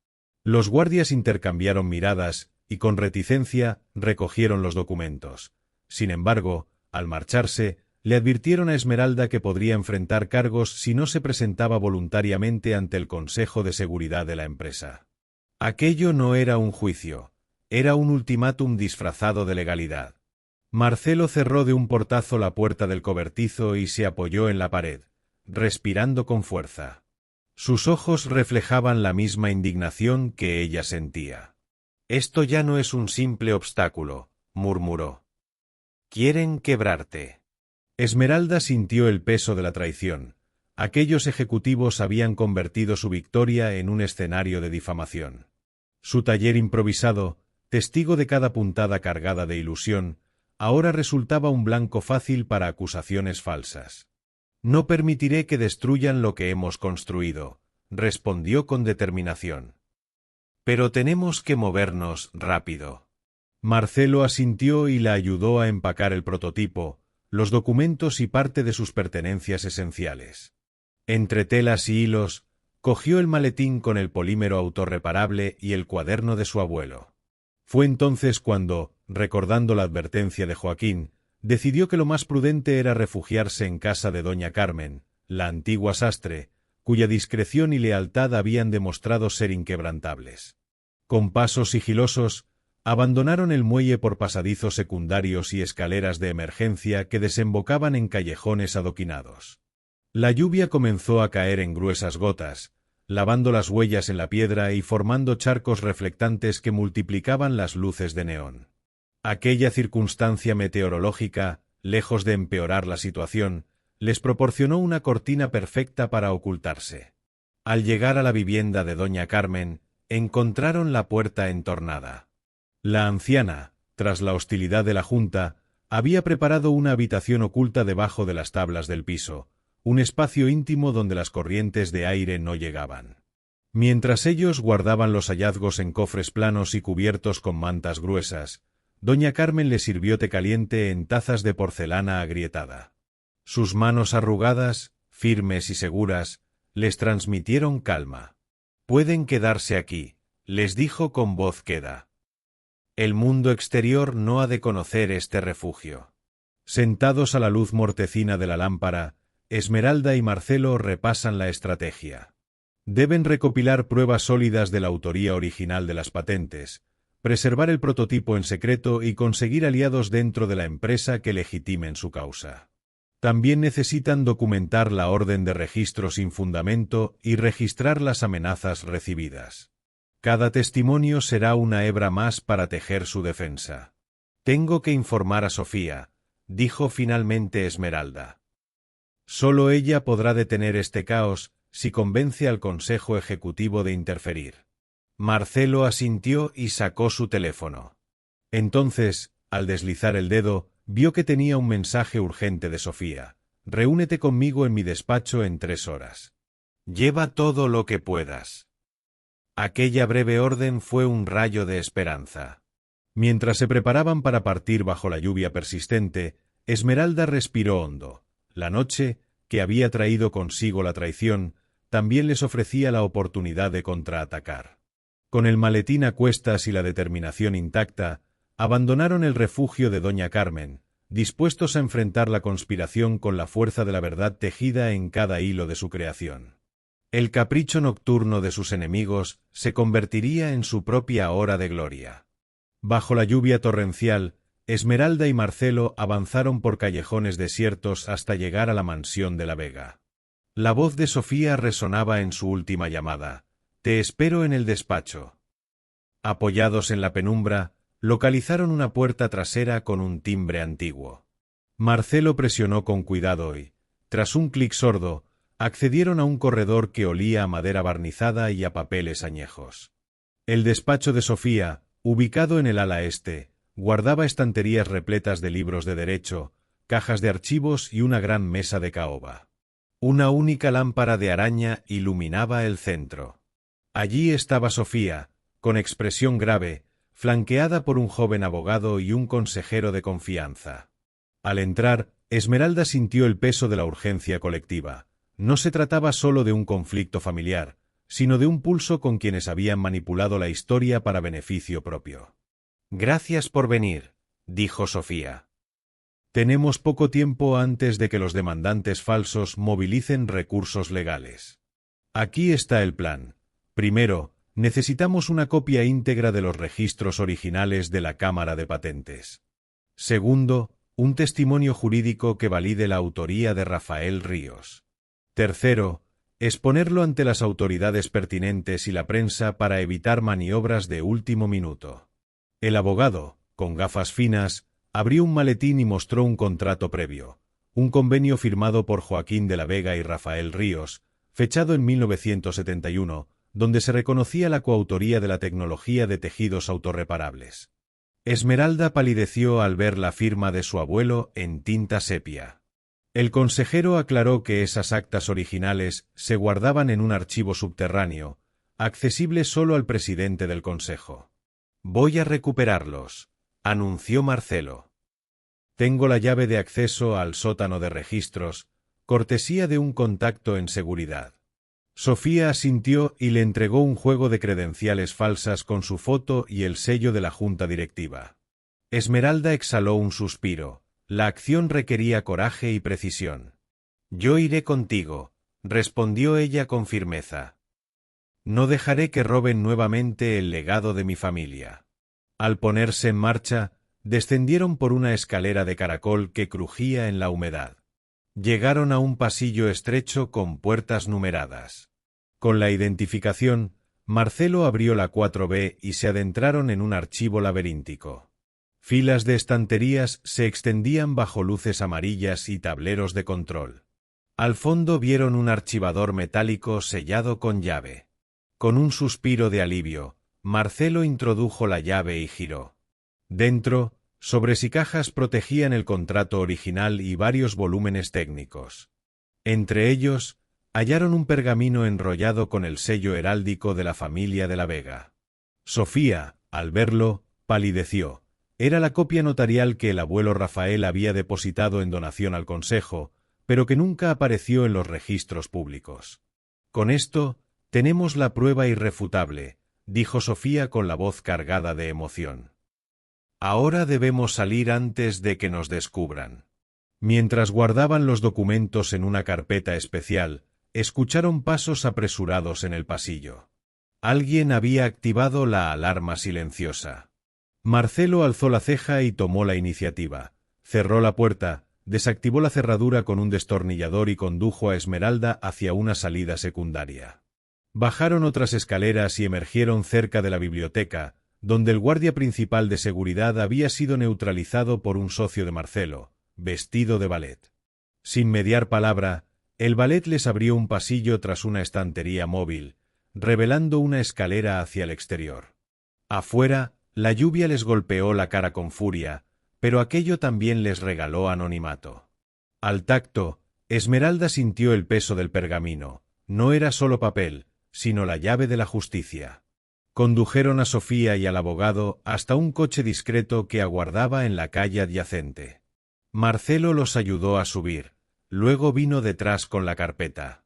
Los guardias intercambiaron miradas y, con reticencia, recogieron los documentos. Sin embargo, al marcharse, le advirtieron a Esmeralda que podría enfrentar cargos si no se presentaba voluntariamente ante el Consejo de Seguridad de la empresa. Aquello no era un juicio, era un ultimátum disfrazado de legalidad. Marcelo cerró de un portazo la puerta del cobertizo y se apoyó en la pared, respirando con fuerza. Sus ojos reflejaban la misma indignación que ella sentía. «Esto ya no es un simple obstáculo», murmuró. «Quieren quebrarte». Esmeralda sintió el peso de la traición. Aquellos ejecutivos habían convertido su victoria en un escenario de difamación. Su taller improvisado, testigo de cada puntada cargada de ilusión, ahora resultaba un blanco fácil para acusaciones falsas. «No permitiré que destruyan lo que hemos construido», respondió con determinación. «Pero tenemos que movernos rápido». Marcelo asintió y la ayudó a empacar el prototipo, los documentos y parte de sus pertenencias esenciales. Entre telas y hilos, cogió el maletín con el polímero autorreparable y el cuaderno de su abuelo. Fue entonces cuando, recordando la advertencia de Joaquín, decidió que lo más prudente era refugiarse en casa de doña Carmen, la antigua sastre, cuya discreción y lealtad habían demostrado ser inquebrantables. Con pasos sigilosos, abandonaron el muelle por pasadizos secundarios y escaleras de emergencia que desembocaban en callejones adoquinados. La lluvia comenzó a caer en gruesas gotas, lavando las huellas en la piedra y formando charcos reflectantes que multiplicaban las luces de neón. Aquella circunstancia meteorológica, lejos de empeorar la situación, les proporcionó una cortina perfecta para ocultarse. Al llegar a la vivienda de doña Carmen, encontraron la puerta entornada. La anciana, tras la hostilidad de la Junta, había preparado una habitación oculta debajo de las tablas del piso, un espacio íntimo donde las corrientes de aire no llegaban. Mientras ellos guardaban los hallazgos en cofres planos y cubiertos con mantas gruesas, doña Carmen le sirvió té caliente en tazas de porcelana agrietada. Sus manos arrugadas, firmes y seguras, les transmitieron calma. «Pueden quedarse aquí», les dijo con voz queda. «El mundo exterior no ha de conocer este refugio». Sentados a la luz mortecina de la lámpara, Esmeralda y Marcelo repasan la estrategia. Deben recopilar pruebas sólidas de la autoría original de las patentes, preservar el prototipo en secreto y conseguir aliados dentro de la empresa que legitimen su causa. También necesitan documentar la orden de registro sin fundamento y registrar las amenazas recibidas. Cada testimonio será una hebra más para tejer su defensa. «Tengo que informar a Sofía», dijo finalmente Esmeralda. «Solo ella podrá detener este caos si convence al Consejo Ejecutivo de interferir». Marcelo asintió y sacó su teléfono. Entonces, al deslizar el dedo, vio que tenía un mensaje urgente de Sofía. «Reúnete conmigo en mi despacho en 3 horas. Lleva todo lo que puedas». Aquella breve orden fue un rayo de esperanza. Mientras se preparaban para partir bajo la lluvia persistente, Esmeralda respiró hondo. La noche, que había traído consigo la traición, también les ofrecía la oportunidad de contraatacar. Con el maletín a cuestas y la determinación intacta, abandonaron el refugio de doña Carmen, dispuestos a enfrentar la conspiración con la fuerza de la verdad tejida en cada hilo de su creación. El capricho nocturno de sus enemigos se convertiría en su propia hora de gloria. Bajo la lluvia torrencial, Esmeralda y Marcelo avanzaron por callejones desiertos hasta llegar a la mansión de la Vega. La voz de Sofía resonaba en su última llamada: «Te espero en el despacho». Apoyados en la penumbra, localizaron una puerta trasera con un timbre antiguo. Marcelo presionó con cuidado y, tras un clic sordo, accedieron a un corredor que olía a madera barnizada y a papeles añejos. El despacho de Sofía, ubicado en el ala este, guardaba estanterías repletas de libros de derecho, cajas de archivos y una gran mesa de caoba. Una única lámpara de araña iluminaba el centro. Allí estaba Sofía, con expresión grave, flanqueada por un joven abogado y un consejero de confianza. Al entrar, Esmeralda sintió el peso de la urgencia colectiva. No se trataba solo de un conflicto familiar, sino de un pulso con quienes habían manipulado la historia para beneficio propio. «Gracias por venir», dijo Sofía. «Tenemos poco tiempo antes de que los demandantes falsos movilicen recursos legales. Aquí está el plan. Primero, necesitamos una copia íntegra de los registros originales de la Cámara de Patentes. Segundo, un testimonio jurídico que valide la autoría de Rafael Ríos. Tercero, exponerlo ante las autoridades pertinentes y la prensa para evitar maniobras de último minuto». El abogado, con gafas finas, abrió un maletín y mostró un contrato previo, un convenio firmado por Joaquín de la Vega y Rafael Ríos, fechado en 1971, donde se reconocía la coautoría de la tecnología de tejidos autorreparables. Esmeralda palideció al ver la firma de su abuelo en tinta sepia. El consejero aclaró que esas actas originales se guardaban en un archivo subterráneo, accesible solo al presidente del consejo. «Voy a recuperarlos», anunció Marcelo. «Tengo la llave de acceso al sótano de registros, cortesía de un contacto en seguridad». Sofía asintió y le entregó un juego de credenciales falsas con su foto y el sello de la junta directiva. Esmeralda exhaló un suspiro. La acción requería coraje y precisión. «Yo iré contigo», respondió ella con firmeza. «No dejaré que roben nuevamente el legado de mi familia». Al ponerse en marcha, descendieron por una escalera de caracol que crujía en la humedad. Llegaron a un pasillo estrecho con puertas numeradas. Con la identificación, Marcelo abrió la 4B y se adentraron en un archivo laberíntico. Filas de estanterías se extendían bajo luces amarillas y tableros de control. Al fondo vieron un archivador metálico sellado con llave. Con un suspiro de alivio, Marcelo introdujo la llave y giró. Dentro, sobres y cajas protegían el contrato original y varios volúmenes técnicos. Entre ellos, hallaron un pergamino enrollado con el sello heráldico de la familia de la Vega. Sofía, al verlo, palideció. Era la copia notarial que el abuelo Rafael había depositado en donación al consejo, pero que nunca apareció en los registros públicos. «Con esto, tenemos la prueba irrefutable», dijo Sofía con la voz cargada de emoción. «Ahora debemos salir antes de que nos descubran». Mientras guardaban los documentos en una carpeta especial, escucharon pasos apresurados en el pasillo. Alguien había activado la alarma silenciosa. Marcelo alzó la ceja y tomó la iniciativa. Cerró la puerta, desactivó la cerradura con un destornillador y condujo a Esmeralda hacia una salida secundaria. Bajaron otras escaleras y emergieron cerca de la biblioteca, donde el guardia principal de seguridad había sido neutralizado por un socio de Marcelo, vestido de valet. Sin mediar palabra, el valet les abrió un pasillo tras una estantería móvil, revelando una escalera hacia el exterior. Afuera, la lluvia les golpeó la cara con furia, pero aquello también les regaló anonimato. Al tacto, Esmeralda sintió el peso del pergamino. No era solo papel, sino la llave de la justicia. Condujeron a Sofía y al abogado hasta un coche discreto que aguardaba en la calle adyacente. Marcelo los ayudó a subir, luego vino detrás con la carpeta.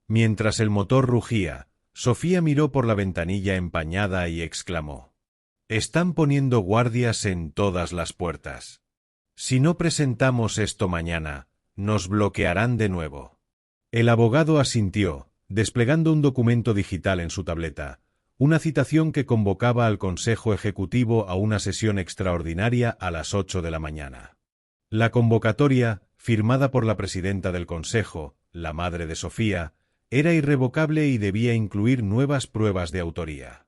Mientras el motor rugía, Sofía miró por la ventanilla empañada y exclamó: «Están poniendo guardias en todas las puertas. Si no presentamos esto mañana, nos bloquearán de nuevo». El abogado asintió, desplegando un documento digital en su tableta, una citación que convocaba al Consejo Ejecutivo a una sesión extraordinaria a las 8 de la mañana. La convocatoria, firmada por la presidenta del Consejo, la madre de Sofía, era irrevocable y debía incluir nuevas pruebas de autoría.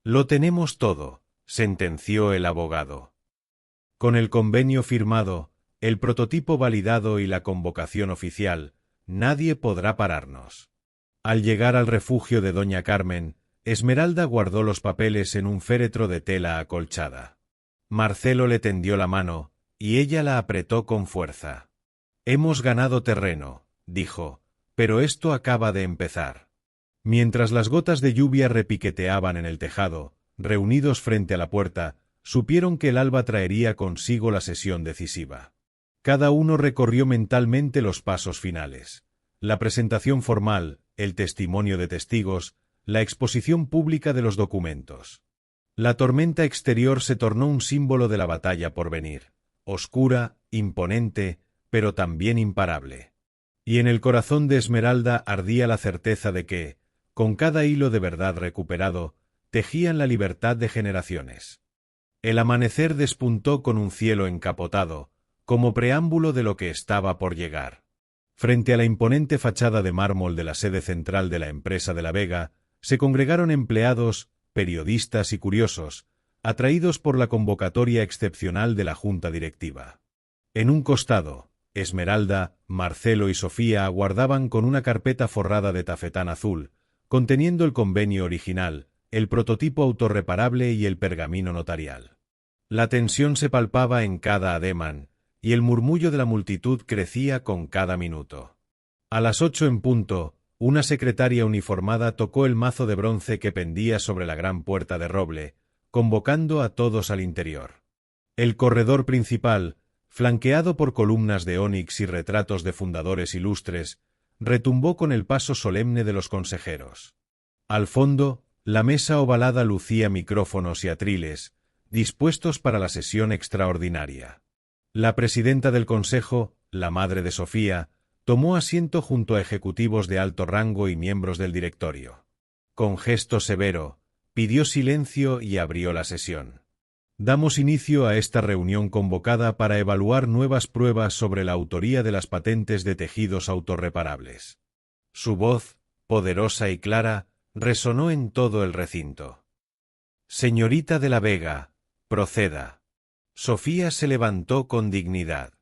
«Lo tenemos todo», sentenció el abogado. «Con el convenio firmado, el prototipo validado y la convocación oficial, nadie podrá pararnos». Al llegar al refugio de doña Carmen, Esmeralda guardó los papeles en un féretro de tela acolchada. Marcelo le tendió la mano, y ella la apretó con fuerza. «Hemos ganado terreno», dijo, «pero esto acaba de empezar». Mientras las gotas de lluvia repiqueteaban en el tejado, reunidos frente a la puerta, supieron que el alba traería consigo la sesión decisiva. Cada uno recorrió mentalmente los pasos finales: la presentación formal, el testimonio de testigos, la exposición pública de los documentos. La tormenta exterior se tornó un símbolo de la batalla por venir, oscura, imponente, pero también imparable. Y en el corazón de Esmeralda ardía la certeza de que, con cada hilo de verdad recuperado, tejían la libertad de generaciones. El amanecer despuntó con un cielo encapotado, como preámbulo de lo que estaba por llegar. Frente a la imponente fachada de mármol de la sede central de la empresa de La Vega, se congregaron empleados, periodistas y curiosos, atraídos por la convocatoria excepcional de la junta directiva. En un costado, Esmeralda, Marcelo y Sofía aguardaban con una carpeta forrada de tafetán azul, conteniendo el convenio original, el prototipo autorreparable y el pergamino notarial. La tensión se palpaba en cada ademán, y el murmullo de la multitud crecía con cada minuto. A las 8 en punto, una secretaria uniformada tocó el mazo de bronce que pendía sobre la gran puerta de roble, convocando a todos al interior. El corredor principal, flanqueado por columnas de ónix y retratos de fundadores ilustres, retumbó con el paso solemne de los consejeros. Al fondo, la mesa ovalada lucía micrófonos y atriles, dispuestos para la sesión extraordinaria. La presidenta del Consejo, la madre de Sofía, tomó asiento junto a ejecutivos de alto rango y miembros del directorio. Con gesto severo, pidió silencio y abrió la sesión. «Damos inicio a esta reunión convocada para evaluar nuevas pruebas sobre la autoría de las patentes de tejidos autorreparables». Su voz, poderosa y clara, resonó en todo el recinto. «Señorita de la Vega, proceda». Sofía se levantó con dignidad.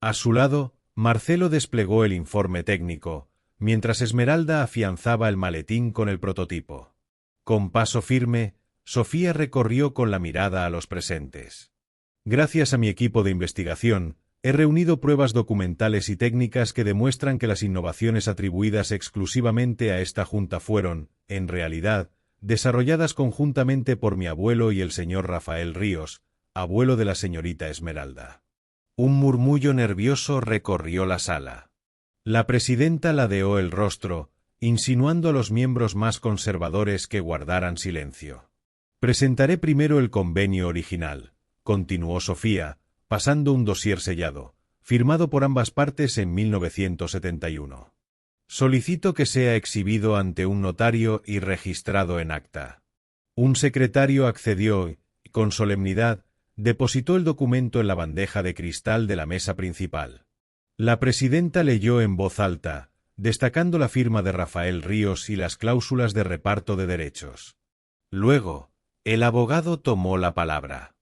A su lado, Marcelo desplegó el informe técnico, mientras Esmeralda afianzaba el maletín con el prototipo. Con paso firme, Sofía recorrió con la mirada a los presentes. «Gracias a mi equipo de investigación, he reunido pruebas documentales y técnicas que demuestran que las innovaciones atribuidas exclusivamente a esta junta fueron, en realidad, desarrolladas conjuntamente por mi abuelo y el señor Rafael Ríos, abuelo de la señorita Esmeralda». Un murmullo nervioso recorrió la sala. La presidenta ladeó el rostro, insinuando a los miembros más conservadores que guardaran silencio. «Presentaré primero el convenio original», continuó Sofía, pasando un dossier sellado, firmado por ambas partes en 1971. «Solicito que sea exhibido ante un notario y registrado en acta». Un secretario accedió y, con solemnidad, depositó el documento en la bandeja de cristal de la mesa principal. La presidenta leyó en voz alta, destacando la firma de Rafael Ríos y las cláusulas de reparto de derechos. Luego, el abogado tomó la palabra.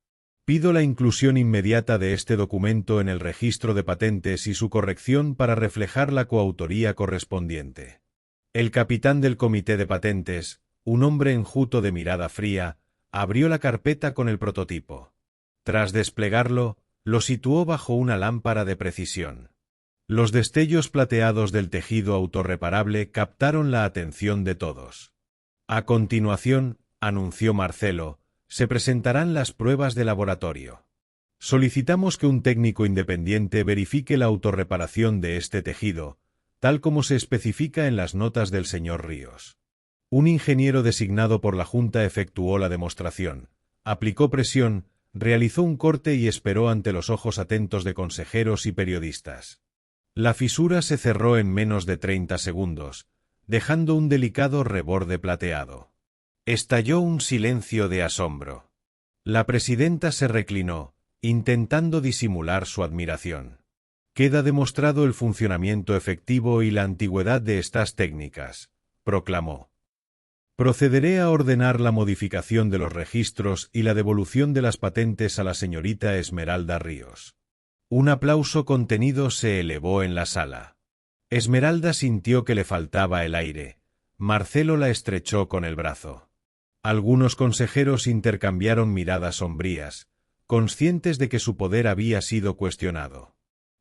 «Pido la inclusión inmediata de este documento en el registro de patentes y su corrección para reflejar la coautoría correspondiente». El capitán del comité de patentes, un hombre enjuto de mirada fría, abrió la carpeta con el prototipo. Tras desplegarlo, lo situó bajo una lámpara de precisión. Los destellos plateados del tejido autorreparable captaron la atención de todos. A continuación, anunció Marcelo, se presentarán las pruebas de laboratorio. Solicitamos que un técnico independiente verifique la autorreparación de este tejido, tal como se especifica en las notas del señor Ríos. Un ingeniero designado por la Junta efectuó la demostración, aplicó presión, realizó un corte y esperó ante los ojos atentos de consejeros y periodistas. La fisura se cerró en menos de 30 segundos, dejando un delicado reborde plateado. Estalló un silencio de asombro. La presidenta se reclinó, intentando disimular su admiración. Queda demostrado el funcionamiento efectivo y la antigüedad de estas técnicas, proclamó. Procederé a ordenar la modificación de los registros y la devolución de las patentes a la señorita Esmeralda Ríos. Un aplauso contenido se elevó en la sala. Esmeralda sintió que le faltaba el aire. Marcelo la estrechó con el brazo. Algunos consejeros intercambiaron miradas sombrías, conscientes de que su poder había sido cuestionado.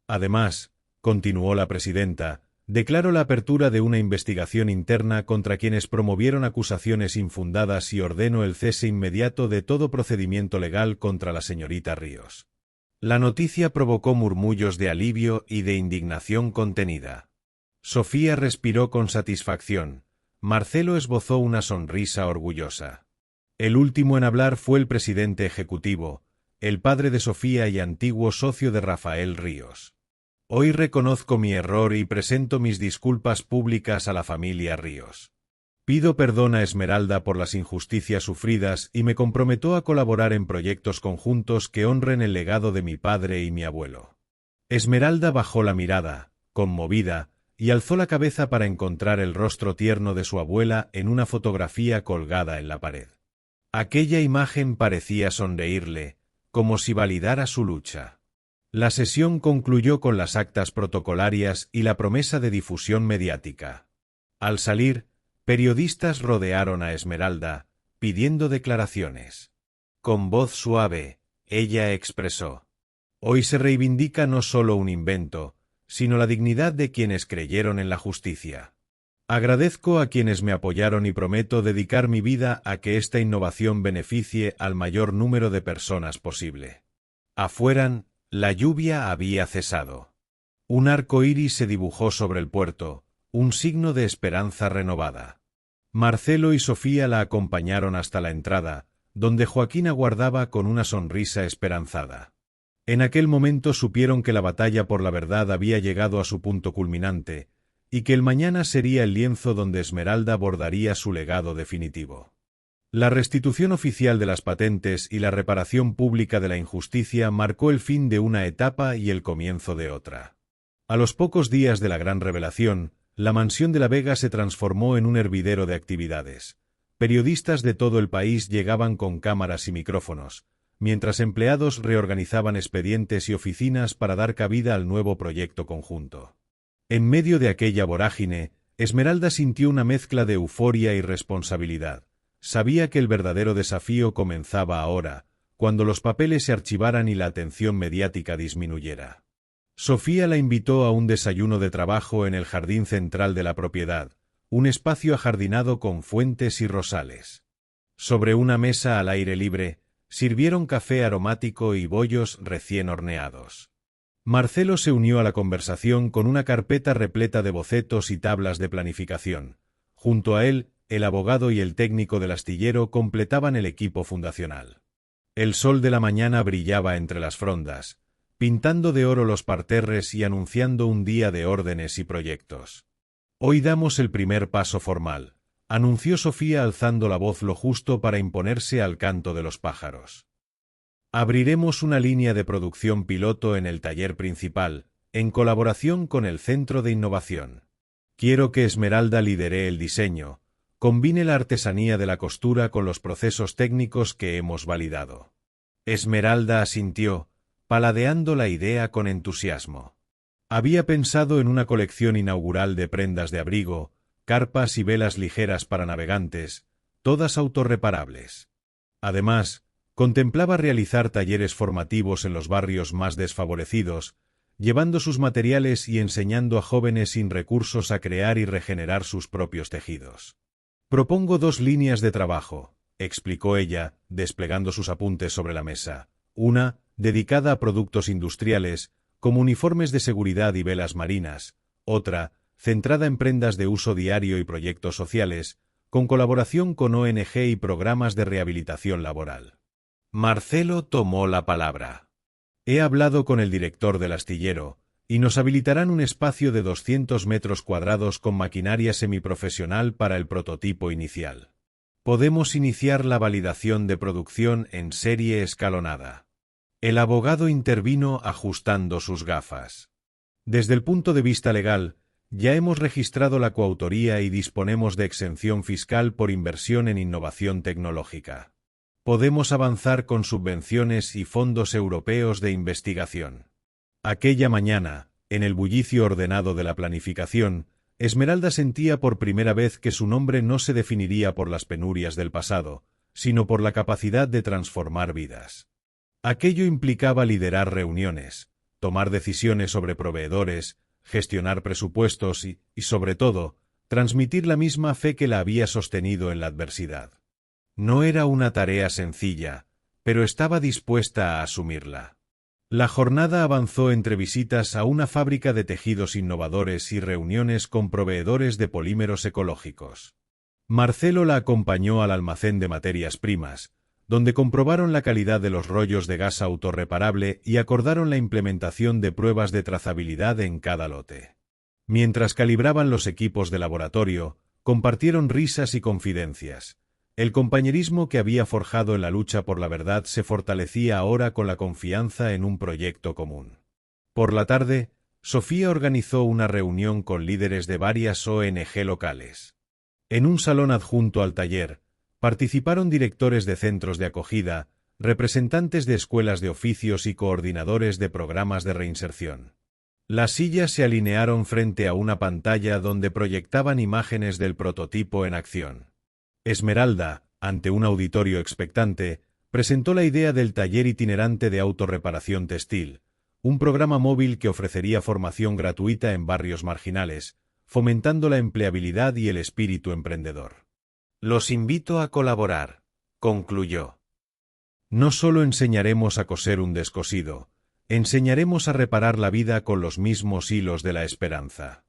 Además, continuó la presidenta, declaro la apertura de una investigación interna contra quienes promovieron acusaciones infundadas y ordeno el cese inmediato de todo procedimiento legal contra la señorita Ríos. La noticia provocó murmullos de alivio y de indignación contenida. Sofía respiró con satisfacción. Marcelo esbozó una sonrisa orgullosa. El último en hablar fue el presidente ejecutivo, el padre de Sofía y antiguo socio de Rafael Ríos. Hoy reconozco mi error y presento mis disculpas públicas a la familia Ríos. Pido perdón a Esmeralda por las injusticias sufridas y me comprometo a colaborar en proyectos conjuntos que honren el legado de mi padre y mi abuelo. Esmeralda bajó la mirada, conmovida, y alzó la cabeza para encontrar el rostro tierno de su abuela en una fotografía colgada en la pared. Aquella imagen parecía sonreírle, como si validara su lucha. La sesión concluyó con las actas protocolarias y la promesa de difusión mediática. Al salir, periodistas rodearon a Esmeralda, pidiendo declaraciones. Con voz suave, ella expresó: «Hoy se reivindica no solo un invento, sino la dignidad de quienes creyeron en la justicia. Agradezco a quienes me apoyaron y prometo dedicar mi vida a que esta innovación beneficie al mayor número de personas posible». Afuera, la lluvia había cesado. Un arco iris se dibujó sobre el puerto, un signo de esperanza renovada. Marcelo y Sofía la acompañaron hasta la entrada, donde Joaquín aguardaba con una sonrisa esperanzada. En aquel momento supieron que la batalla por la verdad había llegado a su punto culminante, y que el mañana sería el lienzo donde Esmeralda bordaría su legado definitivo. La restitución oficial de las patentes y la reparación pública de la injusticia marcó el fin de una etapa y el comienzo de otra. A los pocos días de la gran revelación, la mansión de la Vega se transformó en un hervidero de actividades. Periodistas de todo el país llegaban con cámaras y micrófonos, mientras empleados reorganizaban expedientes y oficinas para dar cabida al nuevo proyecto conjunto. En medio de aquella vorágine, Esmeralda sintió una mezcla de euforia y responsabilidad. Sabía que el verdadero desafío comenzaba ahora, cuando los papeles se archivaran y la atención mediática disminuyera. Sofía la invitó a un desayuno de trabajo en el jardín central de la propiedad, un espacio ajardinado con fuentes y rosales. Sobre una mesa al aire libre, sirvieron café aromático y bollos recién horneados. Marcelo se unió a la conversación con una carpeta repleta de bocetos y tablas de planificación. Junto a él, el abogado y el técnico del astillero completaban el equipo fundacional. El sol de la mañana brillaba entre las frondas, pintando de oro los parterres y anunciando un día de órdenes y proyectos. «Hoy damos el primer paso formal», anunció Sofía alzando la voz lo justo para imponerse al canto de los pájaros. «Abriremos una línea de producción piloto en el taller principal, en colaboración con el Centro de Innovación. Quiero que Esmeralda lidere el diseño, combine la artesanía de la costura con los procesos técnicos que hemos validado». Esmeralda asintió, paladeando la idea con entusiasmo. Había pensado en una colección inaugural de prendas de abrigo, carpas y velas ligeras para navegantes, todas autorreparables. Además, contemplaba realizar talleres formativos en los barrios más desfavorecidos, llevando sus materiales y enseñando a jóvenes sin recursos a crear y regenerar sus propios tejidos. «Propongo 2 líneas de trabajo», explicó ella, desplegando sus apuntes sobre la mesa. Una, dedicada a productos industriales, como uniformes de seguridad y velas marinas. Otra, centrada en prendas de uso diario y proyectos sociales, con colaboración con ONG y programas de rehabilitación laboral. Marcelo tomó la palabra. He hablado con el director del astillero, y nos habilitarán un espacio de 200 metros cuadrados con maquinaria semiprofesional para el prototipo inicial. Podemos iniciar la validación de producción en serie escalonada. El abogado intervino ajustando sus gafas. Desde el punto de vista legal, ya hemos registrado la coautoría y disponemos de exención fiscal por inversión en innovación tecnológica. Podemos avanzar con subvenciones y fondos europeos de investigación. Aquella mañana, en el bullicio ordenado de la planificación, Esmeralda sentía por primera vez que su nombre no se definiría por las penurias del pasado, sino por la capacidad de transformar vidas. Aquello implicaba liderar reuniones, tomar decisiones sobre proveedores, gestionar presupuestos y, sobre todo, transmitir la misma fe que la había sostenido en la adversidad. No era una tarea sencilla, pero estaba dispuesta a asumirla. La jornada avanzó entre visitas a una fábrica de tejidos innovadores y reuniones con proveedores de polímeros ecológicos. Marcelo la acompañó al almacén de materias primas, donde comprobaron la calidad de los rollos de gasa autorreparable y acordaron la implementación de pruebas de trazabilidad en cada lote. Mientras calibraban los equipos de laboratorio, compartieron risas y confidencias. El compañerismo que había forjado en la lucha por la verdad se fortalecía ahora con la confianza en un proyecto común. Por la tarde, Sofía organizó una reunión con líderes de varias ONG locales. En un salón adjunto al taller, participaron directores de centros de acogida, representantes de escuelas de oficios y coordinadores de programas de reinserción. Las sillas se alinearon frente a una pantalla donde proyectaban imágenes del prototipo en acción. Esmeralda, ante un auditorio expectante, presentó la idea del taller itinerante de autorreparación textil, un programa móvil que ofrecería formación gratuita en barrios marginales, fomentando la empleabilidad y el espíritu emprendedor. Los invito a colaborar, concluyó. No solo enseñaremos a coser un descosido, enseñaremos a reparar la vida con los mismos hilos de la esperanza.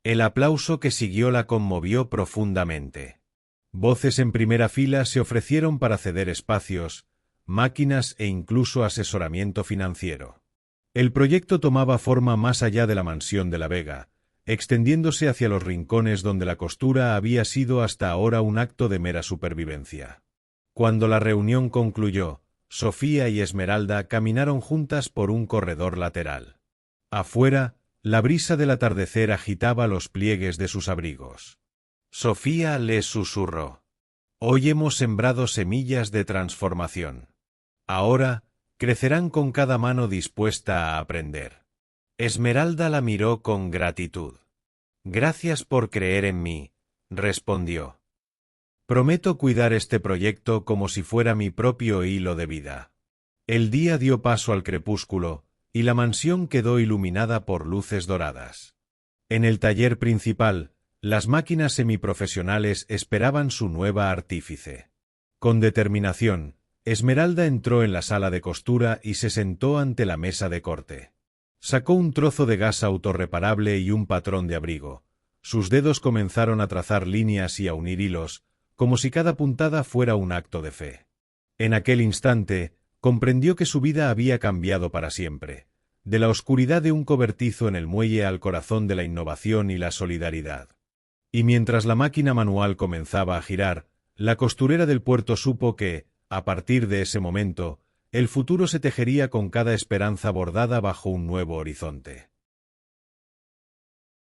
El aplauso que siguió la conmovió profundamente. Voces en primera fila se ofrecieron para ceder espacios, máquinas e incluso asesoramiento financiero. El proyecto tomaba forma más allá de la mansión de La Vega, extendiéndose hacia los rincones donde la costura había sido hasta ahora un acto de mera supervivencia. Cuando la reunión concluyó, Sofía y Esmeralda caminaron juntas por un corredor lateral. Afuera, la brisa del atardecer agitaba los pliegues de sus abrigos. Sofía les susurró: «Hoy hemos sembrado semillas de transformación. Ahora, crecerán con cada mano dispuesta a aprender». Esmeralda la miró con gratitud. «Gracias por creer en mí», respondió. «Prometo cuidar este proyecto como si fuera mi propio hilo de vida». El día dio paso al crepúsculo, y la mansión quedó iluminada por luces doradas. En el taller principal, las máquinas semiprofesionales esperaban su nueva artífice. Con determinación, Esmeralda entró en la sala de costura y se sentó ante la mesa de corte. Sacó un trozo de gasa autorreparable y un patrón de abrigo. Sus dedos comenzaron a trazar líneas y a unir hilos, como si cada puntada fuera un acto de fe. En aquel instante, comprendió que su vida había cambiado para siempre, de la oscuridad de un cobertizo en el muelle al corazón de la innovación y la solidaridad. Y mientras la máquina manual comenzaba a girar, la costurera del puerto supo que, a partir de ese momento, el futuro se tejería con cada esperanza bordada bajo un nuevo horizonte.